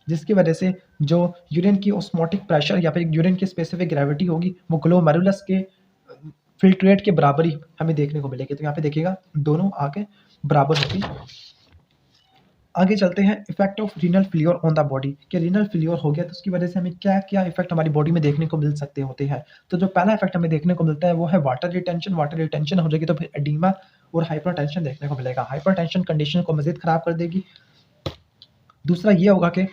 जिसकी वजह से जो यूरिन की ऑस्मोटिक प्रेशर या फिर यूरिन की स्पेसिफिक ग्रेविटी होगी वो ग्लोमेरुलस के फिल्ट्रेट के बराबर ही हमें देखने को मिलेगी। तो यहाँ पे देखिएगा दोनों आके बराबर होगी। आगे चलते हैं effect of renal failure on the body, कि रीनल फेल्योर हो गया तो उसकी वजह से हमें क्या क्या इफेक्ट हमारी बॉडी में देखने को मिल सकते होते हैं। तो जो पहला इफेक्ट हमें देखने को मिलता है वो है वाटर रिटेंशन। वाटर रिटेंशन हो जाएगी तो फिर एडीमा और हाइपरटेंशन देखने को मिलेगा। हाइपरटेंशन कंडीशन को मजीद खराब कर देगी। दूसरा ये होगा कि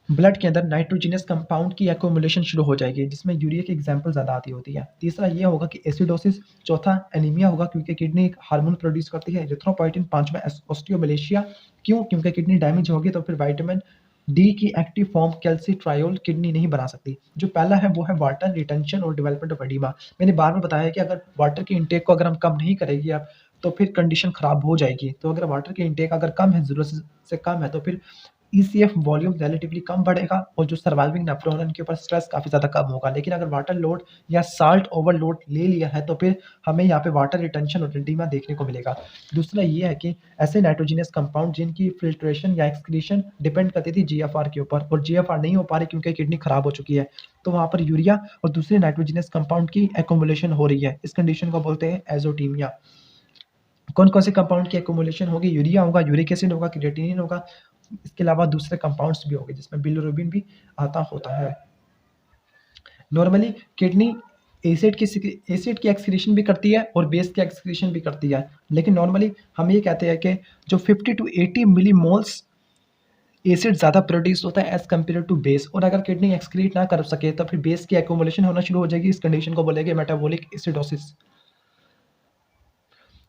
ब्लड के अंदर नाइट्रोजिनस कंपाउंड की एक्यूमुलेशन शुरू हो जाएगी, जिसमें यूरिया की एग्जाम्पल ज़्यादा आती होती है। तीसरा ये होगा कि एसिडोसिस। चौथा एनीमिया होगा क्योंकि किडनी एक हार्मोन प्रोड्यूस करती है एरिथ्रोपोइटिन। पांचवा ऑस्टियोमलेशिया। क्यों? क्योंकि किडनी डैमेज होगी तो फिर विटामिन डी की एक्टिव फॉर्म कैल्सिट्रायोल किडनी नहीं बना सकती। जो पहला है वो है वाटर रिटेंशन और डेवलपमेंट ऑफ एडिमा। मैंने बार बार बताया कि अगर वाटर की इंटेक को अगर हम कम नहीं करेंगे आप तो फिर कंडीशन खराब हो जाएगी। तो अगर वाटर की इंटेक अगर कम है, ज़रूरत से कम है, तो फिर ईसीएफ वॉल्यूम रिलेटिवली कम बढ़ेगा और जो सर्वाइविंग नेफ्रॉन है उनके ऊपर स्ट्रेस काफ़ी ज़्यादा कम होगा। लेकिन अगर वाटर लोड या साल्ट ओवरलोड ले लिया है तो फिर हमें यहाँ पे वाटर रिटेंशन और एडिमा देखने को मिलेगा। दूसरा ये है कि ऐसे नाइट्रोजिनस कंपाउंड जिनकी फिल्ट्रेशन या एक्सक्रीशन डिपेंड करती थी जीएफआर के ऊपर, और जीएफआर नहीं हो पा रही क्योंकि किडनी खराब हो चुकी है, तो वहाँ पर यूरिया और दूसरे नाइट्रोजिनस कंपाउंड की एक्यूमुलेशन हो रही है। इस कंडीशन को बोलते हैं एजोटीमिया। कौन कौन से कंपाउंड की एक्यूमुलेशन होगी? यूरिया होगा, यूरिक एसिड होगा, क्रिएटिनिन होगा, इसके अलावा दूसरे कंपाउंड्स भी हो गए जिसमें बिलिरुबिन भी आता होता है। नॉर्मली किडनी एसिड की एक्सक्रीशन भी करती है और बेस की एक्सक्रीशन भी करती है, लेकिन नॉर्मली हम ये कहते हैं कि जो 50 टू 80 मिलीमोल्स एसिड ज़्यादा प्रोड्यूस होता है एज कम्पेयर टू बेस, और अगर किडनी एक्सक्रीट ना कर सके तो फिर बेस की एक्यूमुलेशन होना शुरू हो जाएगी। इस कंडीशन को बोलेंगे मेटाबॉलिक एसिडोसिस।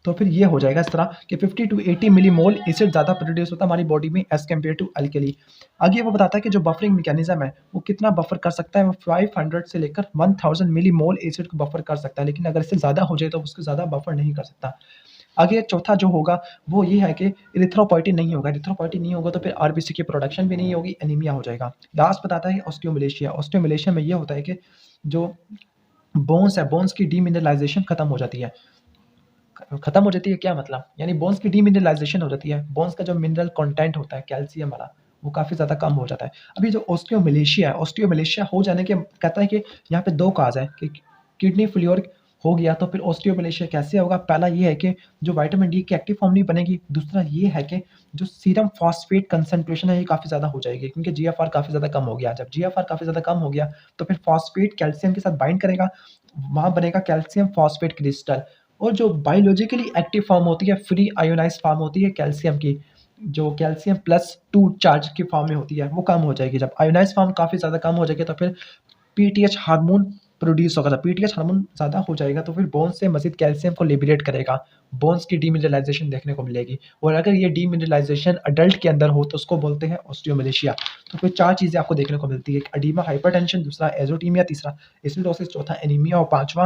तो फिर ये हो जाएगा इस तरह कि 50 टू 80 मिलीमोल एसिड ज़्यादा प्रोड्यूस होता है हमारी बॉडी में एज कम्पेयर टू अल्कली। आगे वो बताता है कि जो बफरिंग मैकेनिज्म है वो कितना बफर कर सकता है, वो 500 से लेकर 1000 मिलीमोल एसिड को बफर कर सकता है, लेकिन अगर इससे ज़्यादा हो जाए तो उसको ज़्यादा बफर नहीं कर सकता। आगे चौथा जो होगा वो ये है कि इरिथ्रोपोइटिन नहीं होगा। इरिथ्रोपोइटिन नहीं होगा तो फिर आरबीसी की प्रोडक्शन भी नहीं होगी, एनीमिया हो जाएगा। लास्ट बताता है ऑस्टियोमलेशिया। ऑस्टियोमलेशिया में ये होता है कि जो बोन्स है, बोन्स की डीमिनरलाइजेशन खत्म हो जाती है। खत्म हो जाती है क्या मतलब, यानी बोन्स की डीमिनरलाइजेशन हो जाती है। बोन्स का जो मिनरल कंटेंट होता है कैल्शियम वाला वो काफ़ी ज़्यादा कम हो जाता है। अभी जो ऑस्टियोमलेशिया है, ऑस्टियोमलेशिया हो जाने के कहता है कि यहाँ पे दो काज है कि किडनी फेल्योर हो गया तो फिर ऑस्टियोमलेशिया कैसे होगा। पहला ये है कि जो विटामिन डी की एक्टिव फॉर्म नहीं बनेगी। दूसरा ये है कि जो सीरम फॉस्फेट कंसंट्रेशन है ये काफ़ी ज़्यादा हो जाएगी, क्योंकि जीएफआर काफ़ी ज़्यादा कम हो गया। जब जीएफआर काफ़ी ज़्यादा कम हो गया तो फिर फॉस्फेट कैल्शियम के साथ बाइंड करेगा, वहाँ बनेगा कैल्शियम फॉस्फेट क्रिस्टल। और जो बायोलॉजिकली एक्टिव फॉर्म होती है, फ्री आयोनाइज्ड फॉर्म होती है कैल्शियम की, जो कैल्शियम +2 चार्ज की फॉर्म में होती है वो कम हो जाएगी। जब आयोनाइज्ड फॉर्म काफ़ी ज़्यादा कम हो जाएगी तो फिर पीटीएच हार्मोन प्रोड्यूस होगा। पीटीएच हार्मोन ज़्यादा हो जाएगा तो फिर बोन्स से मज़ीद कैल्शियम को लिबरेट करेगा, बोन्स की डीमिनरलाइजेशन देखने को मिलेगी। और अगर ये डीमिनरलाइजेशन अडल्ट के अंदर हो तो उसको बोलते हैं ऑस्टियोमलेशिया। तो फिर 4 चीज़ें आपको देखने को मिलती है, एक एडीमा, हाइपरटेंशन, दूसरा एजोटीमिया, तीसरा एसिडोसिस, चौथा एनीमिया और पाँचवा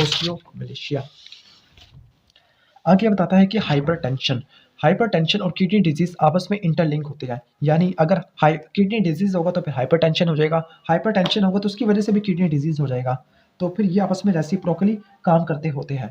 ऑस्टियोमलेशिया। आगे बताता है कि हाइपरटेंशन और किडनी डिजीज आपस में इंटरलिंक होते हैं। यानी अगर किडनी डिजीज होगा तो फिर हाइपरटेंशन हो जाएगा, हाइपरटेंशन होगा तो उसकी वजह से भी किडनी डिजीज हो जाएगा। तो फिर ये आपस में रेसिप्रोकली काम करते होते हैं।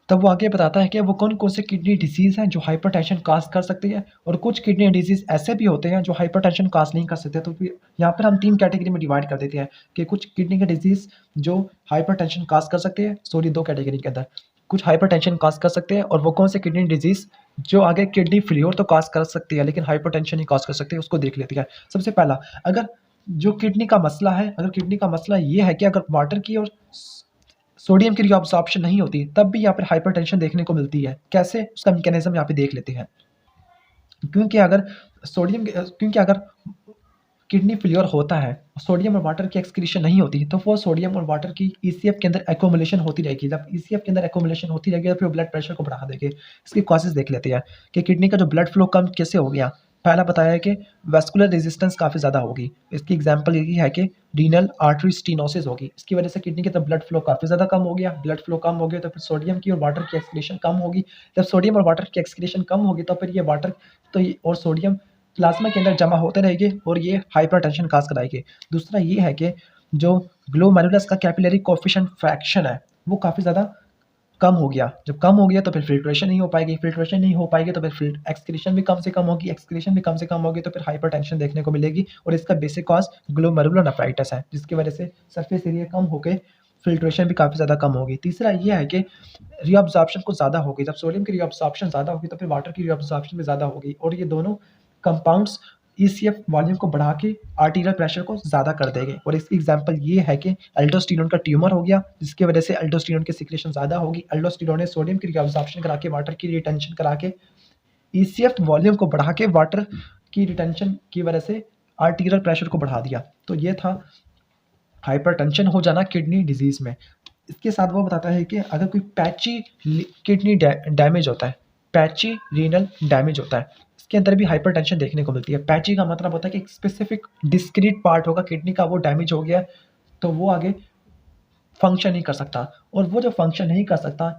तब वो आगे बताता है कि वो कौन कौन से किडनी डिजीज हैं जो हाइपरटेंशन काज कर सकती है, और कुछ किडनी डिजीज ऐसे भी होते हैं जो हाइपरटेंशन काज नहीं कर सकते। तो फिर यहाँ पर हम 3 कैटेगरी में डिवाइड कर देते हैं कि कुछ किडनी के डिजीज जो हाइपरटेंशन काज कर सकते हैं, सॉरी 2 कैटेगरी के अंदर कुछ हाइपरटेंशन काज कर सकते हैं, और वो कौन से किडनी डिजीज जो आगे किडनी फेल्योर तो काज कर सकती है लेकिन हाइपरटेंशन नहीं काज कर सकती है, उसको देख लेते हैं। सबसे पहला, अगर जो किडनी का मसला है, अगर किडनी का मसला ये है कि अगर वाटर की और सोडियम की रिअब्सॉर्प्शन नहीं होती तब भी यहाँ पर हाइपरटेंशन देखने को मिलती है। कैसे, उसका मैकेनिज्म यहाँ पे देख लेते हैं। क्योंकि अगर किडनी फेल्योर होता है, सोडियम और वाटर की एक्सक्रीशन नहीं होती तो वो सोडियम और वाटर की ईसीएफ के अंदर एक्यूमुलेशन होती रहेगी। जब ईसीएफ के अंदर एक्यूमुलेशन होती रहेगी तो फिर ब्लड प्रेशर को बढ़ा देगी। इसकी कॉजेज देख लेते हैं कि किडनी का जो ब्लड फ्लो कम कैसे हो गया। पहला बताया है कि वेस्कुलर रेजिस्टेंस काफ़ी ज़्यादा होगी। इसकी एग्जांपल यही है कि रीनल आर्टरी स्टीनोसिस होगी। इसकी वजह से किडनी के अंदर ब्लड फ्लो काफ़ी ज़्यादा कम हो गया। ब्लड फ्लो कम हो गया तो फिर सोडियम की और वाटर की एक्सक्रीशन कम होगी। जब सोडियम और वाटर की एक्सक्रीशन कम होगी तो फिर ये वाटर और सोडियम प्लाज्मा के अंदर जमा होते रहेंगे और ये हाइपरटेंशन काज कराएंगे। दूसरा ये है कि जो ग्लोमेरुलस का कैपिलरी कोएफिशिएंट फ्रैक्शन है वो काफ़ी ज़्यादा कम हो गया। जब कम हो गया तो फिर फिल्ट्रेशन नहीं हो पाएगी, फिल्ट्रेशन नहीं हो पाएगी तो फिर एक्सक्रीशन भी कम से कम होगी, एक्सक्रीशन भी कम से कम होगी तो फिर हाइपरटेंशन देखने को मिलेगी। और इसका बेसिक कॉज ग्लोमेरुलर नेफ्राइटिस है, जिसकी वजह से सरफेस एरिया कम होकर फिल्ट्रेशन भी काफ़ी ज़्यादा कम होगी। तीसरा ये है कि रीअब्जॉर्प्शन कुछ ज़्यादा होगी। जब सोडियम की रीअब्जॉर्प्शन ज़्यादा होगी तो फिर वाटर की रीअब्जॉर्प्शन भी ज़्यादा होगी, और ये दोनों कंपाउंड्स ईसीएफ वॉल्यूम को बढ़ा के आर्टीरियल प्रेशर को ज़्यादा कर देंगे। और इसकी एग्जांपल ये है कि एल्डोस्टेरोन का ट्यूमर हो गया, जिसकी वजह से एल्डोस्टेरोन की सिक्रेशन ज़्यादा होगी। एल्डोस्टेरोन ने सोडियम की रिअब्जॉर्प्शन करा के वाटर की रिटेंशन करा के ईसीएफ वॉल्यूम को बढ़ा के वाटर की रिटेंशन की वजह से आर्टीरियल प्रेशर को बढ़ा दिया। तो ये था हाइपरटेंशन हो जाना किडनी डिजीज़ में। इसके साथ वो बताता है कि अगर कोई पैची किडनी डैमेज होता है, पैची रीनल डैमेज होता है, इसके अंदर भी हाइपरटेंशन देखने को मिलती है। पैची का मतलब होता है कि एक स्पेसिफिक डिस्क्रीट पार्ट होगा किडनी का, वो डैमेज हो गया तो वो आगे फंक्शन नहीं कर सकता। और वो जो फंक्शन नहीं कर सकता,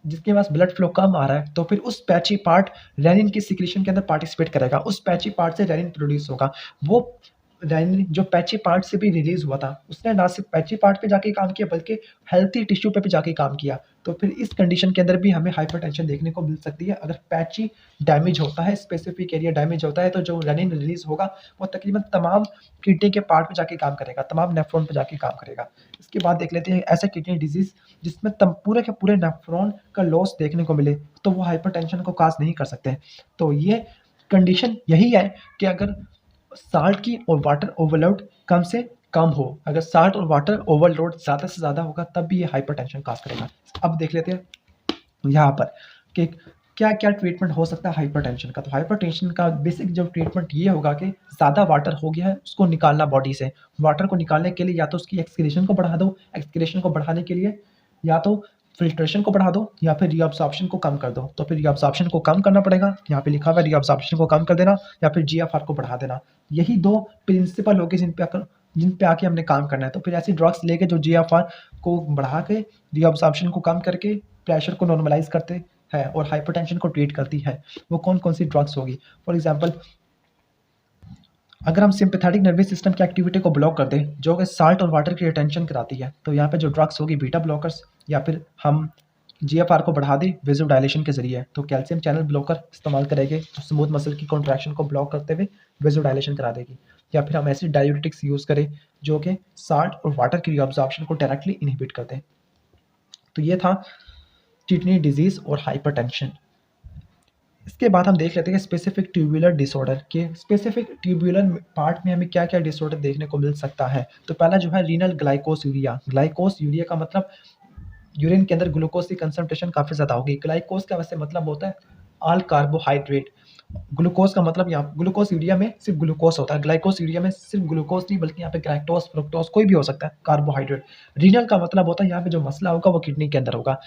जिसके पास ब्लड फ्लो कम आ रहा है, तो फिर उस पैची पार्ट रेनिन की सिक्रीशन के अंदर पार्टिसिपेट करेगा। उस पैची पार्ट से रेनिन प्रोड्यूस होगा। वो रेनिन जो पैची पार्ट से भी रिलीज हुआ था, उसने ना सिर्फ पैची पार्ट पे जाके काम किया बल्कि हेल्थी टिश्यू पे भी जाके काम किया। तो फिर इस कंडीशन के अंदर भी हमें हाइपरटेंशन देखने को मिल सकती है। अगर पैची डैमेज होता है, स्पेसिफिक एरिया डैमेज होता है, तो जो रेनिन रिलीज होगा वो तकरीबन तमाम किडनी के पार्ट पे जाके काम करेगा, तमाम नेफ्रॉन पे जाके काम करेगा। इसके बाद देख लेते हैं ऐसे किडनी डिजीज जिसमें पूरे के पूरे नेफ्रॉन का लॉस देखने को मिले, तो वो हाइपरटेंशन को काज नहीं कर सकते। तो ये कंडीशन यही है कि अगर साल्ट की और वाटर ओवरलोड कम से कम हो, अगर साल्ट और वाटर ओवरलोड ज़्यादा से ज़्यादा होगा तब भी ये हाइपरटेंशन काज करेगा। अब देख लेते हैं यहाँ पर कि क्या क्या ट्रीटमेंट हो सकता है हाइपरटेंशन का। तो हाइपरटेंशन का बेसिक जो ट्रीटमेंट ये होगा कि ज़्यादा वाटर हो गया है उसको निकालना बॉडी से। वाटर को निकालने के लिए या तो उसकी एक्सक्रीशन को बढ़ा दो, एक्सक्रीशन को बढ़ाने के लिए या तो फिल्ट्रेशन को बढ़ा दो या फिर रीअब्सॉर्प्शन को कम कर दो। तो फिर रीअब्सॉर्प्शन को कम करना पड़ेगा, यहाँ पे लिखा हुआ है रीअब्सॉर्प्शन को कम कर देना या फिर जीएफआर को बढ़ा देना। यही दो प्रिंसिपल होगी जिन पे आके हमने काम करना है। तो फिर ऐसी ड्रग्स लेके जो जीएफआर को बढ़ा के रीअब्सॉर्प्शन को कम करके प्रेशर को नॉर्मलाइज करते हैं और हाइपरटेंशन को ट्रीट करती है, वो कौन कौन सी ड्रग्स होगी। फॉर एग्जाम्पल अगर हम सिंपैथेटिक नर्वस सिस्टम की एक्टिविटी को ब्लॉक कर दें जो कि साल्ट और वाटर की रिटेंशन कराती है, तो यहाँ पे जो ड्रग्स होगी बीटा ब्लॉकर्स, या फिर हम जीएफआर को बढ़ा दें वेज़ोडाइलेशन के जरिए तो कैल्शियम चैनल ब्लॉकर इस्तेमाल करेंगे जो स्मूथ मसल की कॉन्ट्रैक्शन को ब्लॉक करते हुए वेज़ोडाइलेशन करा देगी, या फिर हम ऐसे डायूरेटिक्स यूज़ करें जो कि साल्ट और वाटर की रीअब्जॉर्प्शन को डायरेक्टली इनहिबिट करते हैं। तो ये था किडनी डिजीज़ और हाइपरटेंशन। इसके बाद हम देख लेते हैं स्पेसिफिक ट्यूबुलर डिसऑर्डर के स्पेसिफिक ट्यूबुलर पार्ट में हमें क्या क्या डिसऑर्डर देखने को मिल सकता है। तो पहला जो है रीनल ग्लाइकोसूरिया। ग्लाइकोसूरिया का मतलब यूरिन के अंदर ग्लूकोज की कंसंट्रेशन काफ़ी ज़्यादा होगी। ग्लाइकोज का वैसे मतलब होता है ऑल कार्बोहाइड्रेट। ग्लूकोज का मतलब यहाँ ग्लूकोज यूरिया में सिर्फ ग्लूकोज होता है, ग्लाइकोज यूरिया में सिर्फ ग्लूकोज नहीं बल्कि यहाँ पे ग्लाइक्टोज फ्रुक्टोज कोई भी हो सकता है कार्बोहाइड्रेट। रीनल का मतलब होता है यहाँ पे जो मसला होगा वो किडनी के अंदर होगा।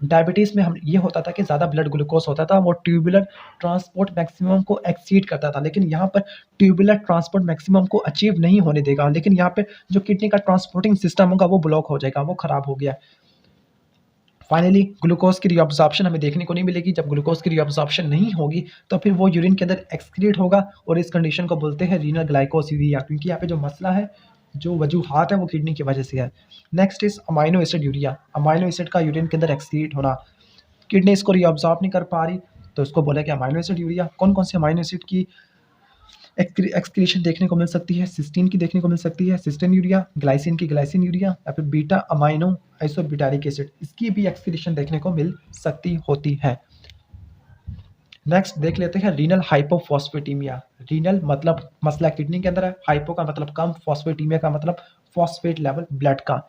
डायबिटीज़ में हम ये होता था कि ज़्यादा ब्लड ग्लूकोज होता था, वो ट्यूबुलर ट्रांसपोर्ट मैक्सिमम को एक्सीड करता था, लेकिन यहाँ पर ट्यूबुलर ट्रांसपोर्ट मैक्सिमम को अचीव नहीं होने देगा, लेकिन यहाँ पे जो किडनी का ट्रांसपोर्टिंग सिस्टम होगा वो ब्लॉक हो जाएगा, वो खराब हो गया। फाइनली ग्लूकोज की रीअब्जॉर्प्शन हमें देखने को नहीं मिलेगी। जब ग्लूकोज की रीअब्जॉर्प्शन नहीं होगी तो फिर वो यूरिन के अंदर एक्सक्रीट होगा और इस कंडीशन को बोलते हैं रीनल ग्लाइकोसूरिया, क्योंकि यहाँ पे जो मसला है जो वजूहात है वो किडनी की वजह से है। Next is amino acid urea. Amino acid का यूरिन के अंदर एक्सक्रीट होना, किडनी इसको रीअब्जॉर्ब नहीं कर पा रही तो इसको बोला कि अमाइनो एसिड यूरिया। कौन कौन से अमाइनो एसिड की एक्सक्रीशन देखने को मिल सकती है? सिस्टीन की देखने को मिल सकती है, सिस्टीन यूरिया, ग्लाइसिन की ग्लाइसिन यूरिया, या फिर बीटा अमाइनो आइसोब्यूटारिक एसिड, इसकी भी एक्सक्रीशन देखने को मिल सकती होती है। नेक्स्ट देख लेते हैं रीनल हाइपोफॉस्फेटीमिया। रीनल मतलब मसला किडनी के अंदर है, हाइपो का मतलब कम, फॉस्फेटीमिया का मतलब फॉस्फेट लेवल ब्लड का।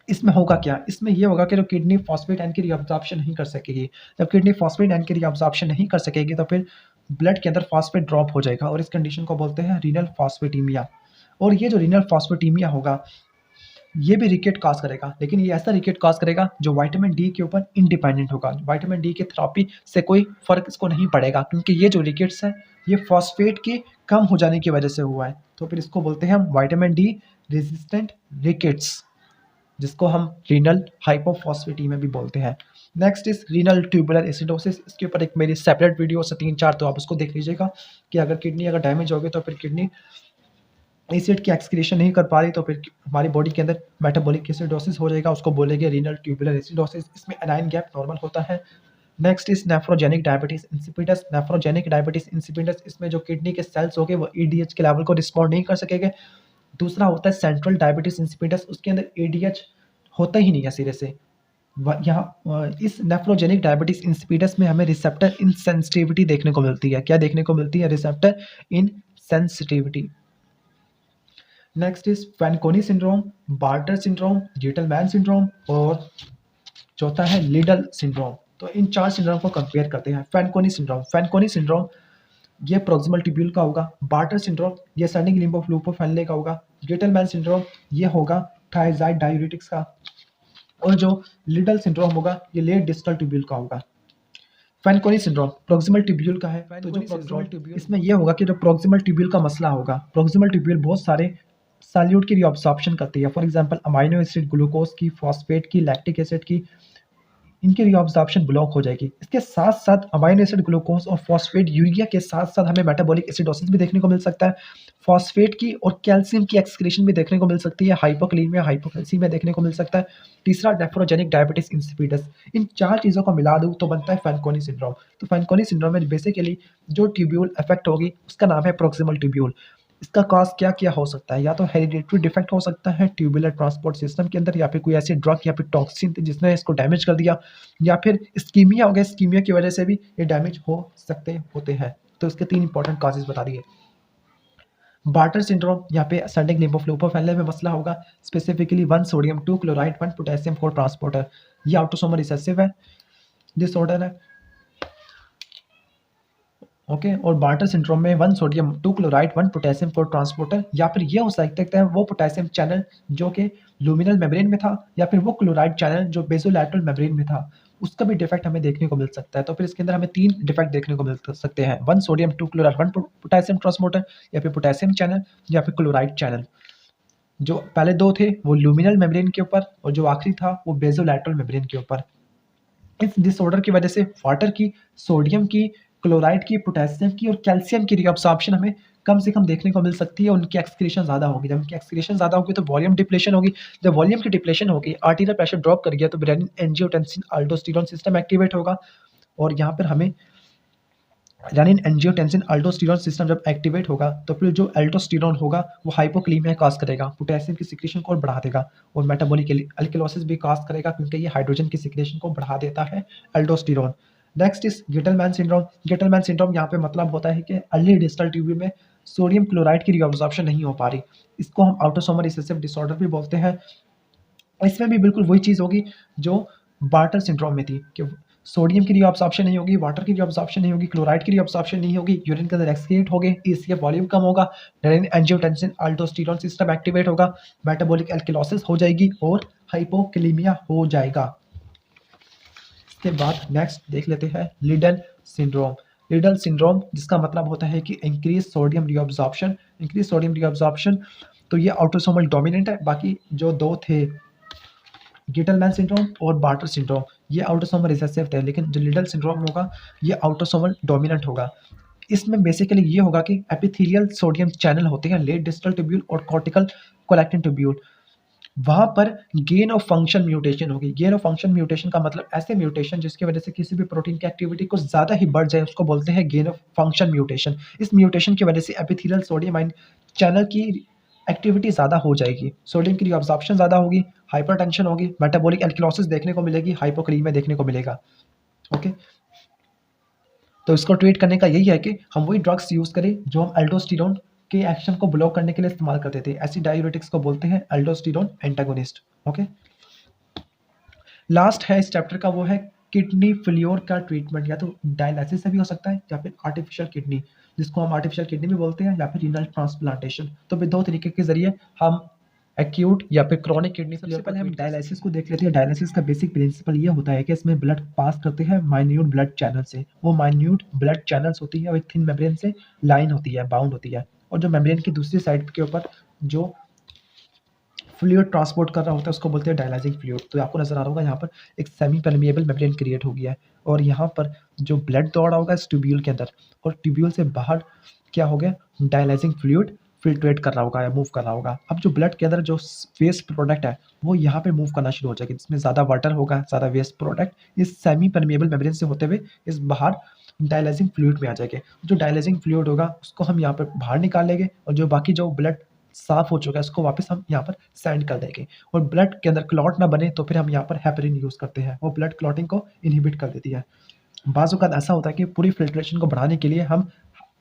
इसमें होगा क्या? इसमें ये होगा कि जो किडनी फॉस्फेट आयन की रीअब्जॉर्प्शन नहीं कर सकेगी। जब किडनी फॉस्फेट आयन की रीअब्जॉर्प्शन नहीं कर सकेगी तो फिर ब्लड के अंदर फॉस्फेट ड्रॉप हो जाएगा और इस कंडीशन को बोलते हैं रीनल फॉस्फेटीमिया। और ये जो रीनल फॉस्फेटीमिया होगा ये भी रिकेट कॉज करेगा, लेकिन ये ऐसा रिकेट कॉज करेगा जो विटामिन डी के ऊपर इंडिपेंडेंट होगा। विटामिन डी की थेरेपी से कोई फर्क इसको नहीं पड़ेगा, क्योंकि ये जो रिकेट्स है ये फॉस्फेट के कम हो जाने की वजह से हुआ है। तो फिर इसको बोलते हैं हम विटामिन डी रेजिस्टेंट रिकेट्स, जिसको हम रीनल हाइपोफॉस्फेटीमिया भी बोलते हैं। Next is renal tubular acidosis. इसके ऊपर एक मेरी सेपरेट वीडियो से 3-4 तो आप उसको देख लीजिएगा कि अगर किडनी अगर डैमेज हो गई तो फिर किडनी एसिड की एक्सक्रीशन नहीं कर पा रही तो फिर हमारी बॉडी के अंदर मेटाबॉलिक एसिडोसिस हो जाएगा, उसको बोलेंगे रीनल ट्यूबुलर एसिडोसिस। इसमें एनाइन गैप नॉर्मल होता है। Next is nephrogenic diabetes insipidus. Nephrogenic diabetes insipidus, इसमें जो किडनी के सेल्स हो गए वो ईडीएच के लेवल को रिस्पॉन्ड नहीं कर सकेंगे। दूसरा होता है सेंट्रल डायबिटीज इंसिपिडस, उसके अंदर एडीएच होता ही नहीं है सिरे से। यहाँ इस नेफ्रोजेनिक डायबिटीज इंसिपिडस में हमें रिसेप्टर इनसेंसिटिविटी देखने को मिलती है। क्या देखने को मिलती है? Receptor insensitivity. Next is Fanconi syndrome, Bartter syndrome, Gitelman syndrome और चौथा है लिडल सिंड्रोम। तो इन 4 सिंड्रोम को कंपेयर करते हैं। फैनकोनी सिंड्रोम, फैनकोनी सिंड्रोम ये प्रॉक्सिमल ट्यूब्यूल का होगा। बार्टर सिंड्रोम ये सर्निक लिम्ब ऑफ लूपो फैनले का होगा। जीटलमैन सिंड्रोम ये होगा थायजाइड डायूरेटिक्स का। और जो लिडल सिंड्रोम होगा ये लेट डिस्टल ट्यूब्यूल का होगा। फैनकोनी सिंड्रोम प्रॉक्सिमल ट्यूब्यूल का है। तो जो प्रॉक्सिमल ट्यूब्यूल इसमें ये होगा कि जो प्रॉक्सिमल ट्यूब्यूल का मसला होगा, प्रॉक्सिमल ट्यूब्यूल बहुत सारे सॉल्यूट की रीअब्सॉर्प्शन करती है। For example amino acid, glucose की, फॉस्फेट की, लैक्टिक एसिड की, इनकी रीअब्सॉर्प्शन ब्लॉक हो जाएगी। इसके साथ साथ अमाइनो एसिड, ग्लूकोज और फॉस्फेट यूरिया के साथ साथ हमें मेटाबॉलिक एसिडोसिस भी देखने को मिल सकता है। फॉस्फेट की और कैल्शियम की एक्सक्रीशन भी देखने को मिल सकती है। हाइपोकलीमिया, हाइपोकैल्सीमिया देखने को मिल सकता है। तीसरा नेफ्रोजेनिक डायबिटीज इंसिपिडस। इन 4 चीज़ों को मिला दूँ तो बनता है फैनकोनी सिंड्रोम। तो फैनकोनी सिंड्रोम में बेसिकली जो ट्यूब्यूल अफेक्ट होगी उसका नाम है प्रॉक्सिमल ट्यूब्यूल। इसका कॉज क्या-क्या हो सकता है? या तो हेरिडिटरी डिफेक्ट हो सकता है ट्यूबुलर ट्रांसपोर्ट सिस्टम के अंदर, या फिर कोई ऐसी ड्रग या फिर टॉक्सिन थी जिसने इसको डैमेज कर दिया, या फिर इस्कीमिया हो गया, इस्कीमिया की वजह से भी ये डैमेज हो सकते होते हैं। तो इसके 3 इंपॉर्टेंट कॉजेज़ बता दिए। बार्टर सिंड्रोम, यहाँ पे असेंडिंग लिम्फो फ्लो फैलने में मसला होगा, specifically 1 sodium 2 chloride 1 potassium 4 transporter. ये ऑटोसोमल रिसेसिव है, डिसऑर्डर है। ओके, और बार्टर सिंड्रोम में 1 सोडियम 2 क्लोराइड 1 पोटेशियम 4 ट्रांसपोर्टर, या फिर ये हो सकता है वो पोटेशियम चैनल जो कि लुमिनल मेम्ब्रेन में था, या फिर वो क्लोराइड चैनल जो बेसोलैटरल मेम्ब्रेन में था, उसका भी डिफेक्ट हमें देखने को मिल सकता है। तो फिर इसके अंदर हमें 3 डिफेक्ट देखने को मिल सकते हैं, 1 सोडियम 2 क्लोराइड 1 पोटेशियम ट्रांसपोर्टर, या फिर पोटेशियम चैनल, या फिर क्लोराइड चैनल। जो पहले 2 थे वो लुमिनल मेम्ब्रेन के ऊपर, और जो आखिरी था वो बेसोलैटरल मेम्ब्रेन के ऊपर। इस डिसऑर्डर की वजह से वाटर की, सोडियम की, क्लोराइड की, पोटेशियम की और कैल्शियम की रीअब्सॉर्प्शन हमें कम से कम देखने को मिल सकती है। उनकी एक्सक्रीशन ज़्यादा होगी। जब उनकी एक्सक्रीशन ज़्यादा होगी तो वॉल्यूम डिप्लेशन होगी। जब वॉल्यूम की डिप्लेशन होगी, आर्टेरियल प्रेशर ड्रॉप कर गया, तो रेनिन एंजियोटेंसिन अल्डोस्टेरोन सिस्टम एक्टिवेट होगा, और यहाँ पर हमें रेनिन एंजियोटेंसिन अल्डोस्टेरोन सिस्टम जब एक्टिवेट होगा तो फिर जो एल्डोस्टेरोन होगा वो हाइपोक्लीमिया कॉज करेगा, पोटेशियम की सिक्रेशन को बढ़ा देगा, और मेटाबॉलिक अल्कलोसिस भी कॉज करेगा, क्योंकि ये हाइड्रोजन की सिक्रेशन को बढ़ा देता है aldosterone. Next is Gitelman syndrome. Gitelman syndrome यहाँ पे मतलब होता है कि अर्ली डिस्टल ट्यूब्यूल में सोडियम क्लोराइड की रीअब्सॉर्प्शन नहीं हो पा रही। इसको हम ऑटोसोमल रिसेसिव डिसऑर्डर भी बोलते हैं। इसमें भी बिल्कुल वही चीज़ होगी जो बार्टर सिंड्रोम में थी, कि सोडियम की रीअब्सॉर्प्शन नहीं होगी, वाटर की रीअब्सॉर्प्शन नहीं होगी, क्लोराइड की रीअब्सॉर्प्शन नहीं होगी, यूरिन के अंदर एक्सक्रीट होंगे, इसलिए वॉल्यूम कम होगा, रेनिन एंजियोटेंसिन अल्डोस्टेरोन सिस्टम एक्टिवेट होगा, मेटाबॉलिक एल्कलोसिस हो जाएगी और हाइपोक्लीमिया हो जाएगा। इसके बाद नेक्स्ट देख लेते हैं लिडल सिंड्रोम। लिडल सिंड्रोम जिसका मतलब होता है कि increase sodium reabsorption. Increase sodium reabsorption, तो ये ऑटोसोमल डोमिनेंट है। बाकी जो 2 थे, गेटलमैन सिंड्रोम और बार्टर सिंड्रोम, ये ऑटोसोमल रिसेसिव थे, लेकिन जो लिडल सिंड्रोम होगा ये ऑटोसोमल डोमिनेंट होगा। इसमें बेसिकली ये होगा कि एपिथेलियल सोडियम चैनल होते हैं, लेट डिस्टल ट्यूब्यूल और कॉर्टिकल कोलेक्टिन ट्यूब्यूल, वहाँ पर गेन ऑफ फंक्शन म्यूटेशन होगी। गेन ऑफ फंक्शन म्यूटेशन का मतलब ऐसे म्यूटेशन जिसकी वजह से किसी भी प्रोटीन की एक्टिविटी को ज़्यादा ही बढ़ जाए, उसको बोलते हैं गेन ऑफ फंक्शन म्यूटेशन। इस म्यूटेशन की वजह से एपिथेलियल सोडियम आयन चैनल की एक्टिविटी ज़्यादा हो जाएगी, सोडियम की रीअब्सॉर्प्शन ज़्यादा होगी, हाइपरटेंशन होगी, मेटाबॉलिक एल्कलोसिस देखने को मिलेगी, हाइपोक्रीमिया देखने को मिलेगा। ओके, तो इसको ट्रीट करने का यही है कि हम वही ड्रग्स यूज़ करें जो हम एल्डोस्टेरोन के एक्शन को ब्लॉक करने के लिए इस्तेमाल करते थे। ऐसी डायूरेटिक्स को बोलते हैं एल्डोस्टेरोन एंटागोनिस्ट। ओके, लास्ट है इस चैप्टर का, वो है किडनी फेल्योर का ट्रीटमेंट। या तो डायलिसिस से भी हो सकता है, या फिर आर्टिफिशियल किडनी, जिसको हम आर्टिफिशियल किडनी भी बोलते हैं, या फिर रीनल ट्रांसप्लांटेशन। तो भी 2 तरीके के जरिए हम एक्यूट या फिर क्रॉनिक किडनी फेल्योर। सबसे पहले हम डायलिसिस को देख लेते हैं। डायलिसिस का बेसिक प्रिंसिपल ये होता है कि इसमें ब्लड पास करते हैं माइन्यूट ब्लड चैनल से। वो माइन्यूट ब्लड चैनल्स होती है और एक थिन मेम्ब्रेन से लाइन होती है, बाउंड होती है, और जो मेम्ब्रेन की दूसरी साइड के ऊपर जो फ्लूइड ट्रांसपोर्ट कर रहा होता है उसको बोलते हैं डायलाइजिंग फ्लूइड। तो आपको नजर आ रहा होगा यहाँ पर एक सेमी परमिएबल मेम्ब्रेन क्रिएट हो गया है, और यहाँ पर जो ब्लड दौड़ रहा होगा इस ट्यूब्यूल के अंदर, और ट्यूब्यूल से बाहर क्या हो गया, डायलाइजिंग फ्लूइड फिल्ट्रेट कर रहा होगा या मूव कर रहा होगा। अब जो ब्लड के अंदर जो वेस्ट प्रोडक्ट है वो यहाँ पे मूव करना शुरू हो जाएगी, जिसमें ज़्यादा वाटर होगा, ज़्यादा वेस्ट प्रोडक्ट इस सेमी परमिएबल मेम्ब्रेन से होते हुए इस बाहर डायलाइजिंग फ्लूइड में आ जाएंगे। जो डायलाइजिंग फ्लूइड होगा उसको हम यहाँ पर बाहर निकाल लेंगे, और जो बाकी जो ब्लड साफ हो चुका है उसको वापस हम यहाँ पर सेंड कर देंगे। और ब्लड के अंदर क्लॉट ना बने तो फिर हम यहाँ पर हेपरिन यूज़ करते हैं, वो ब्लड क्लॉटिंग को इनहिबिट कर देती है। बाज़ औक़ात ऐसा होता है कि पूरी फिल्ट्रेशन को बढ़ाने के लिए हम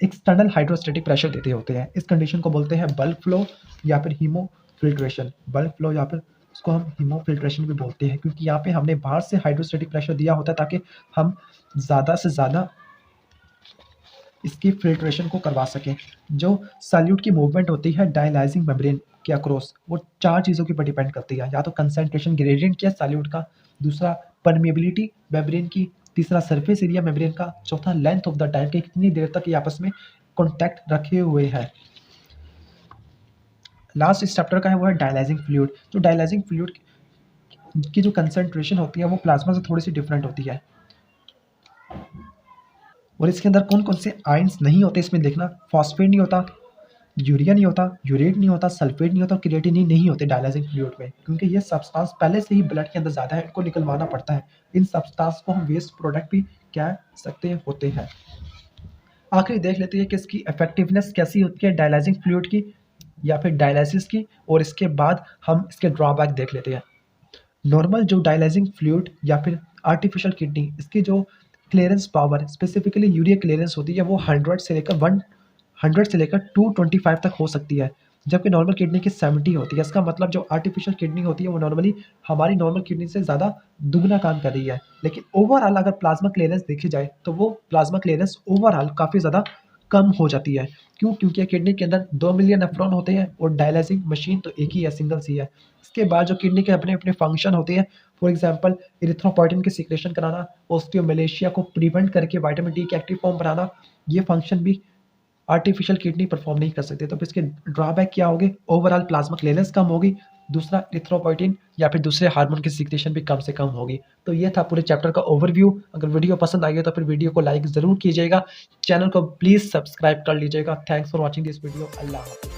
एक्सटर्नल हाइड्रोस्टैटिक प्रेशर देते होते हैं। इस कंडीशन को बोलते हैं बल्क फ्लो या फिर हीमो फिल्ट्रेशन। बल्क फ्लो या फिर उसको हम हीमो फिल्ट्रेशन भी बोलते हैं, क्योंकि यहाँ पे हमने बाहर से हाइड्रोस्टैटिक प्रेशर दिया होता है ताकि हम ज़्यादा से ज़्यादा इसकी फिल्ट्रेशन को करवा सकें। जो सॉल्यूट की मूवमेंट होती है डायलाइजिंग मेम्ब्रेन के अक्रॉस, वो 4 चीज़ों के ऊपर डिपेंड करती है। या तो कंसंट्रेशन ग्रेडियंट क्या सॉल्यूट का, दूसरा परमिएबिलिटी मेम्ब्रेन की, तीसरा सरफेस एरिया मेम्ब्रेन का, चौथा लेंथ ऑफ द टाइम कि कितनी देर तक ये आपस में कॉन्टैक्ट रखे हुए हैं। लास्ट इस चैप्टर का है वो है डायलाइजिंग फ्लूइड। तो डायलाइजिंग फ्लूइड की जो कंसंट्रेशन होती है वो प्लाज्मा से थोड़ी सी डिफरेंट होती है, और इसके अंदर कौन कौन से आयंस नहीं होते इसमें देखना, फॉस्फेट नहीं होता, यूरिया नहीं होता, यूरेट नहीं होता, सल्फेट नहीं होता, क्रिएटिनिन नहीं होते डायलाइजिंग फ्लूइड में, क्योंकि ये सब्सटेंस पहले से ही ब्लड के अंदर ज़्यादा है, इनको निकलवाना पड़ता है। इन सब्सटेंस को हम वेस्ट प्रोडक्ट भी कह सकते होते हैं। आखिरी देख लेते हैं कि इसकी इफेक्टिवनेस कैसी होती है डायलाइजिंग फ्लूइड की या फिर डायलिसिस की, और इसके बाद हम इसके ड्रॉबैक देख लेते हैं। नॉर्मल जो डायलाइजिंग फ्लूइड या फिर आर्टिफिशियल किडनी, इसकी जो clearance power specifically urea clearance होती है वो 100 से लेकर 225 तक हो सकती है, जबकि नॉर्मल किडनी की 70 होती है। इसका मतलब जो आर्टिफिशियल किडनी होती है वो नॉर्मली हमारी नॉर्मल किडनी से ज़्यादा दुगना काम कर रही है। लेकिन ओवरऑल अगर प्लाज्मा क्लियरेंस देखी जाए तो वो प्लाज्मा क्लियरेंस ओवरऑल काफ़ी ज़्यादा कम हो जाती है। क्यों? क्योंकि किडनी के अंदर 2 मिलियन नेफ्रॉन होते हैं और डायलाइजिंग मशीन तो एक ही है, सिंगल सी है। इसके बाद जो किडनी के अपने अपने फंक्शन होते हैं, फॉर एग्जांपल इरिथ्रोपोइटिन की सीक्रेशन कराना, ऑस्टियोमलेशिया को प्रिवेंट करके विटामिन डी के एक्टिव फॉर्म बनाना, ये फंक्शन भी आर्टिफिशियल किडनी परफॉर्म नहीं कर सकते। तो फिर इसके ड्रॉबैक क्या होंगे? ओवरऑल प्लाज्मा क्लियरेंस कम होगी, दूसरा इरिथ्रोपोइटिन या फिर दूसरे हार्मोन की सीक्रेशन भी कम से कम होगी। तो ये था पूरे चैप्टर का ओवरव्यू। अगर वीडियो पसंद आई है तो फिर वीडियो को लाइक ज़रूर कीजिएगा, चैनल को प्लीज़ सब्सक्राइब कर लीजिएगा। Thanks for watching this video. अल्लाह हाफ़िज़।